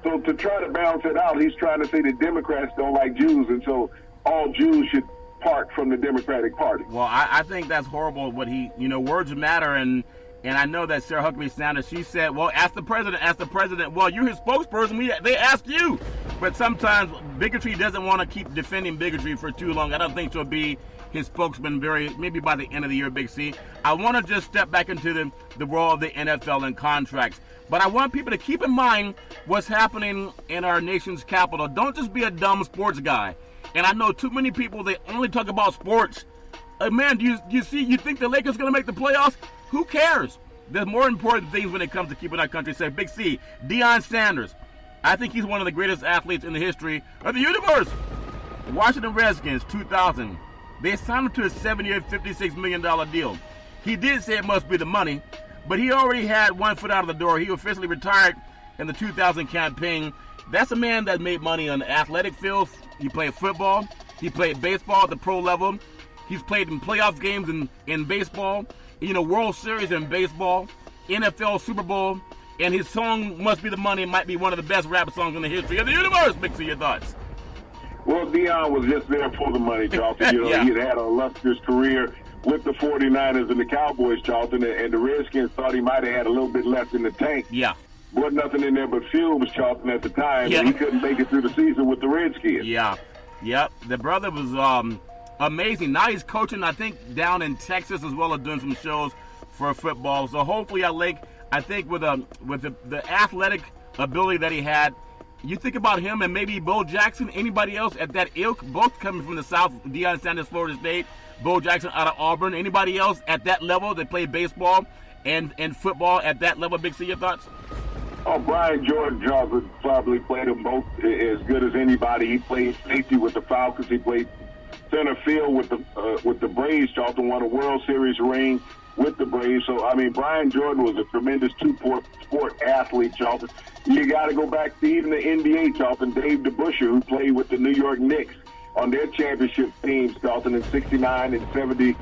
So to try to balance it out, he's trying to say that Democrats don't like Jews, and so all Jews should part from the Democratic Party. Well, I think that's horrible. What words matter, and I know that Sarah Huckabee Sanders, she said, well, ask the president. Well, you're his spokesperson. They ask you. But sometimes bigotry doesn't want to keep defending bigotry for too long. I don't think she'll be his spokesman maybe by the end of the year, Big C. I want to just step back into the world of the NFL and contracts. But I want people to keep in mind what's happening in our nation's capital. Don't just be a dumb sports guy. And I know too many people, they only talk about sports. Man, do you think the Lakers going to make the playoffs? Who cares? There's more important things when it comes to keeping our country safe. Big C, Deion Sanders. I think he's one of the greatest athletes in the history of the universe. Washington Redskins, 2000. They signed him to a 7-year, $56 million deal. He did say it must be the money, but he already had one foot out of the door. He officially retired in the 2000 campaign. That's a man that made money on the athletic field. He played football. He played baseball at the pro level. He's played in playoff games in baseball, World Series in baseball, NFL Super Bowl, and his song Must Be the Money might be one of the best rap songs in the history of the universe. Big C, your thoughts? Well, Deion was just there for the money, Charlton. Yeah. He had an illustrious career with the 49ers and the Cowboys, Charlton, and the Redskins thought he might have had a little bit left in the tank. Yeah. Wasn't nothing in there but fumes, Charlton, at the time, and he couldn't make it through the season with the Redskins. Yeah. Yep. The brother was amazing. Now he's coaching, I think, down in Texas as well as doing some shows for football. So hopefully I think with the athletic ability that he had, you think about him and maybe Bo Jackson, anybody else at that ilk, both coming from the South, Deion Sanders, Florida State, Bo Jackson out of Auburn, anybody else at that level that played baseball and football at that level? Big C, your thoughts? Oh, Brian Jordan Johnson probably played them both as good as anybody. He played safety with the Falcons. He played center field with the Braves. Charlton won a World Series ring with the Braves. So, Brian Jordan was a tremendous two-sport athlete, Charlton. You got to go back to even the NBA, Charlton. Dave DeBusschere, who played with the New York Knicks on their championship teams, Charlton, in 69 and 70,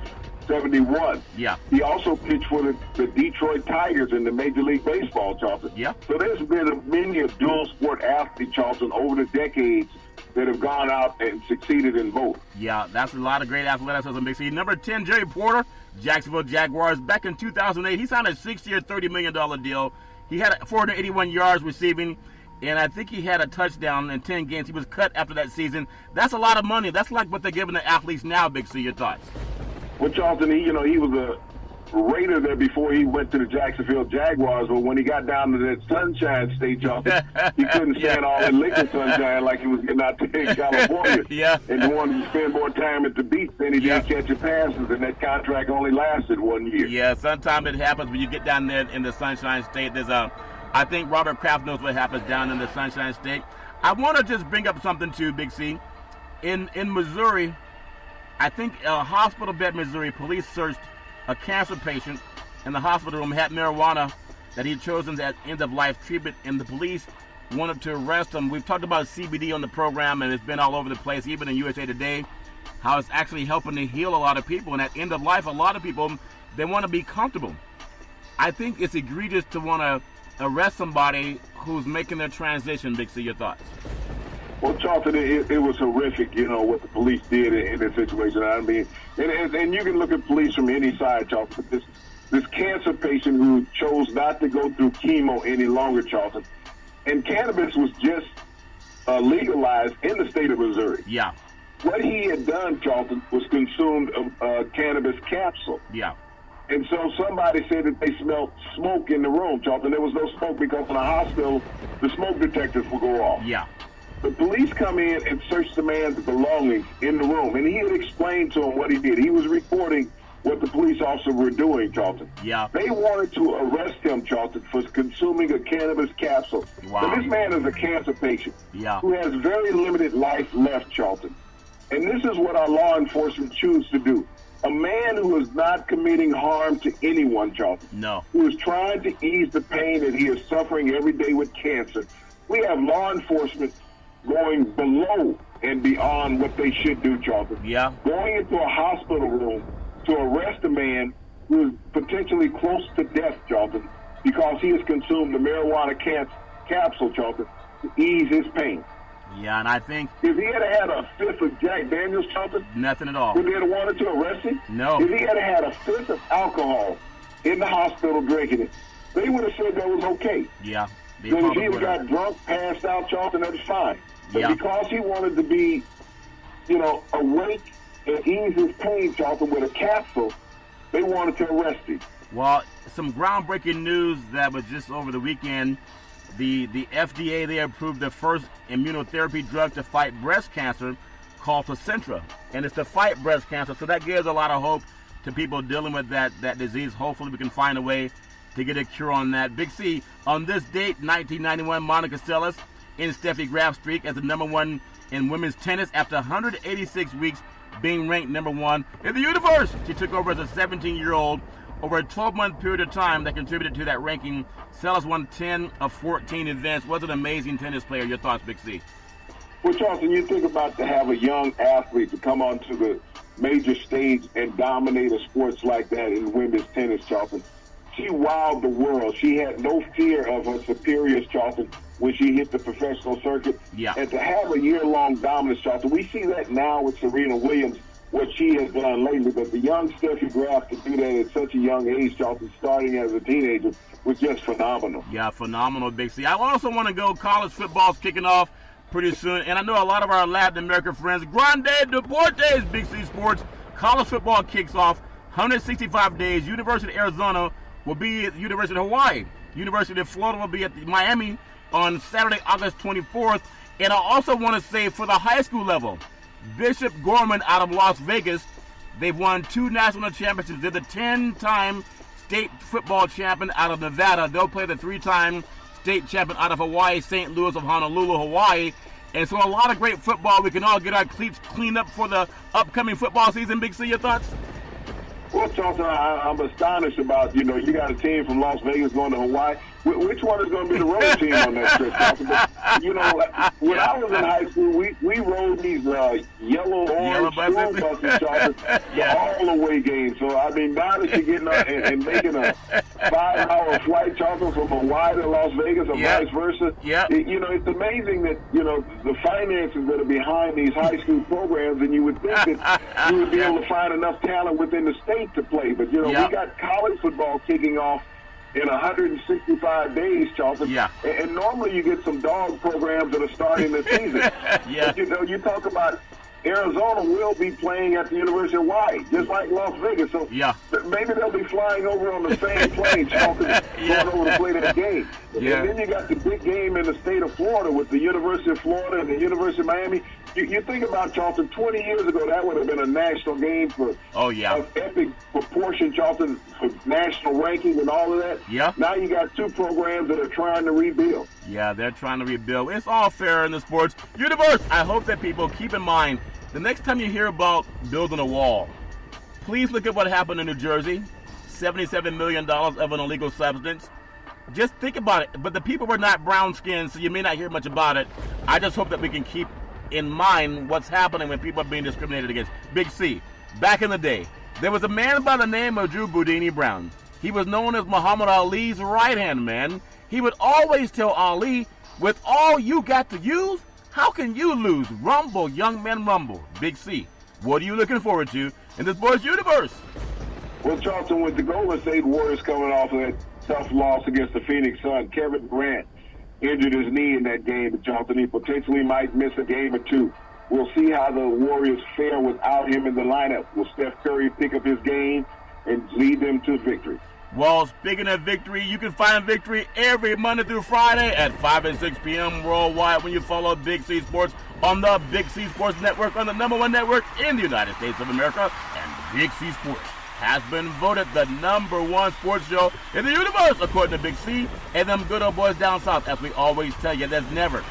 71. Yeah. He also pitched for the Detroit Tigers in the Major League Baseball, Charlton. Yeah. So there's been many a dual sport athlete, Charlton, over the decades that have gone out and succeeded in both. Yeah, that's a lot of great athleticism, Big C. Number 10, Jerry Porter, Jacksonville Jaguars. Back in 2008, he signed a 6-year, $30 million deal. He had 481 yards receiving, and I think he had a touchdown in 10 games. He was cut after that season. That's a lot of money. That's like what they're giving the athletes now, Big C. Your thoughts? Well, Charlton, he was a Raider there before he went to the Jacksonville Jaguars, but when he got down to that Sunshine State, Charlton, he couldn't stand all that liquor sunshine like he was getting out there in California. Yeah. And he wanted to spend more time at the beach than he did catching passes, and that contract only lasted 1 year. Yeah, sometimes it happens when you get down there in the Sunshine State. I think Robert Kraft knows what happens down in the Sunshine State. I want to just bring up something too, Big C. In Missouri, I think a hospital bed in Missouri, police searched a cancer patient in the hospital room, had marijuana that he had chosen as end-of-life treatment, and the police wanted to arrest him. We've talked about CBD on the program, and it's been all over the place, even in USA Today, how it's actually helping to heal a lot of people. And at end of life, a lot of people, they want to be comfortable. I think it's egregious to want to arrest somebody who's making their transition. Big C, your thoughts? Well, Charlton, it was horrific, what the police did in this situation. I mean, and you can look at police from any side, Charlton. This cancer patient who chose not to go through chemo any longer, Charlton, and cannabis was just legalized in the state of Missouri. Yeah. What he had done, Charlton, was consumed a cannabis capsule. Yeah. And so somebody said that they smelled smoke in the room, Charlton. There was no smoke because in the hospital, the smoke detectors will go off. Yeah. The police come in and search the man's belongings in the room, and he had explained to him what he did. He was reporting what the police officers were doing, Charlton. Yeah. They wanted to arrest him, Charlton, for consuming a cannabis capsule. Wow. So this man is a cancer patient who has very limited life left, Charlton. And this is what our law enforcement choose to do. A man who is not committing harm to anyone, Charlton. No. Who is trying to ease the pain that he is suffering every day with cancer. We have law enforcement going below and beyond what they should do, Charlton. Yeah. Going into a hospital room to arrest a man who is potentially close to death, Charlton, because he has consumed the marijuana capsule, Charlton, to ease his pain. Yeah, and I think if he had a fifth of Jack Daniels, Charlton, nothing at all. Would they have wanted to arrest him? No. If he had a fifth of alcohol in the hospital drinking it, they would have said that was okay. Yeah. Then if he had got drunk, passed out, Charlton, that's fine. But because he wanted to be, awake and ease his pain, Charlton, with a capsule, they wanted to arrest him. Well, some groundbreaking news that was just over the weekend. The FDA, they approved the first immunotherapy drug to fight breast cancer called Tecentra. And it's to fight breast cancer. So that gives a lot of hope to people dealing with that disease. Hopefully we can find a way to get a cure on that. Big C, on this date, 1991, Monica Seles ends Steffi Graf's streak as the number one in women's tennis after 186 weeks being ranked number one in the universe. She took over as a 17-year-old. Over a 12-month period of time that contributed to that ranking, Seles won 10 of 14 events. Was an amazing tennis player. Your thoughts, Big C? Well, Charlton, you think about to have a young athlete to come onto the major stage and dominate a sports like that in women's tennis, Charlton. She wowed the world. She had no fear of her superiors, Charlton, when she hit the professional circuit. Yeah. And to have a year-long dominance, Charlton, we see that now with Serena Williams, what she has done lately. But the young Steffi Graf to do that at such a young age, Charlton, starting as a teenager, was just phenomenal. Yeah, phenomenal, Big C. I also want to go, college football's kicking off pretty soon. And I know a lot of our Latin American friends, Grande Deportes, Big C Sports. College football kicks off 165 days. University of Arizona will be at the University of Hawaii. University of Florida will be at Miami on Saturday, August 24th. And I also want to say for the high school level, Bishop Gorman out of Las Vegas, they've won 2 national championships. They're the 10-time state football champion out of Nevada. They'll play the 3-time state champion out of Hawaii, St. Louis of Honolulu, Hawaii. And so a lot of great football. We can all get our cleats cleaned up for the upcoming football season. Big C, your thoughts? Well, Charlton, I'm astonished about, you got a team from Las Vegas going to Hawaii. Which one is going to be the road team on that trip, Charlton? you know, when I was in high school, we rode these yellow school buses, Charlton, all away games. So, I mean, now that you're getting up and making a 5-hour flight, Charlton, from Hawaii to Las Vegas or vice versa, you know, it's amazing that, you know, the finances that are behind these high school programs, and you would think that you would be able to find enough talent within the state to play. But, you know, we got college football kicking off in 165 days, Charlton. And normally you get some dog programs that are starting the season. But, you know, you talk about Arizona will be playing at the University of Hawaii, just like Las Vegas. So maybe they'll be flying over on the same plane, Charlton, going over to play that game. And then you got the big game in the state of Florida with the University of Florida and the University of Miami. You think about, Charlton, 20 years ago, that would have been a national game for of epic proportion, Charlton, for national ranking and all of that. Now you got two programs that are trying to rebuild. Yeah, they're trying to rebuild. It's all fair in the sports universe. I hope that people keep in mind, the next time you hear about building a wall, please look at what happened in New Jersey. $77 million of an illegal substance. Just think about it. But the people were not brown-skinned, so you may not hear much about it. I just hope that we can keep in mind what's happening when people are being discriminated against. Big C, back in the day, there was a man by the name of Drew Boudini Brown. He was known as Muhammad Ali's right-hand man. He would always tell Ali, with all you got to use, how can you lose? Rumble, young men, rumble. Big C, what are you looking forward to in this sports universe? Well, Charlton, with the Golden State Warriors coming off of that tough loss against the Phoenix Suns, Kevin Durant injured his knee in that game, but Charlton, he potentially might miss a game or two. We'll see how the Warriors fare without him in the lineup. Will Steph Curry pick up his game and lead them to victory? Well, speaking of victory, you can find victory every Monday through Friday at 5 and 6 p.m. worldwide when you follow Big C Sports on the Big C Sports Network, on the #1 network in the United States of America. And Big C Sports has been voted the #1 sports show in the universe, according to Big C and them good old boys down south. As we always tell you, there's never,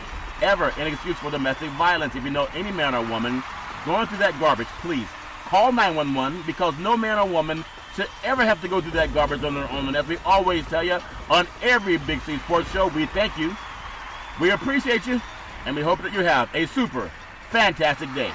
ever an excuse for domestic violence. If you know any man or woman going through that garbage, please call 911, because no man or woman should ever have to go through that garbage on their own. And as we always tell you on every Big C Sports show, we thank you, we appreciate you, and we hope that you have a super fantastic day.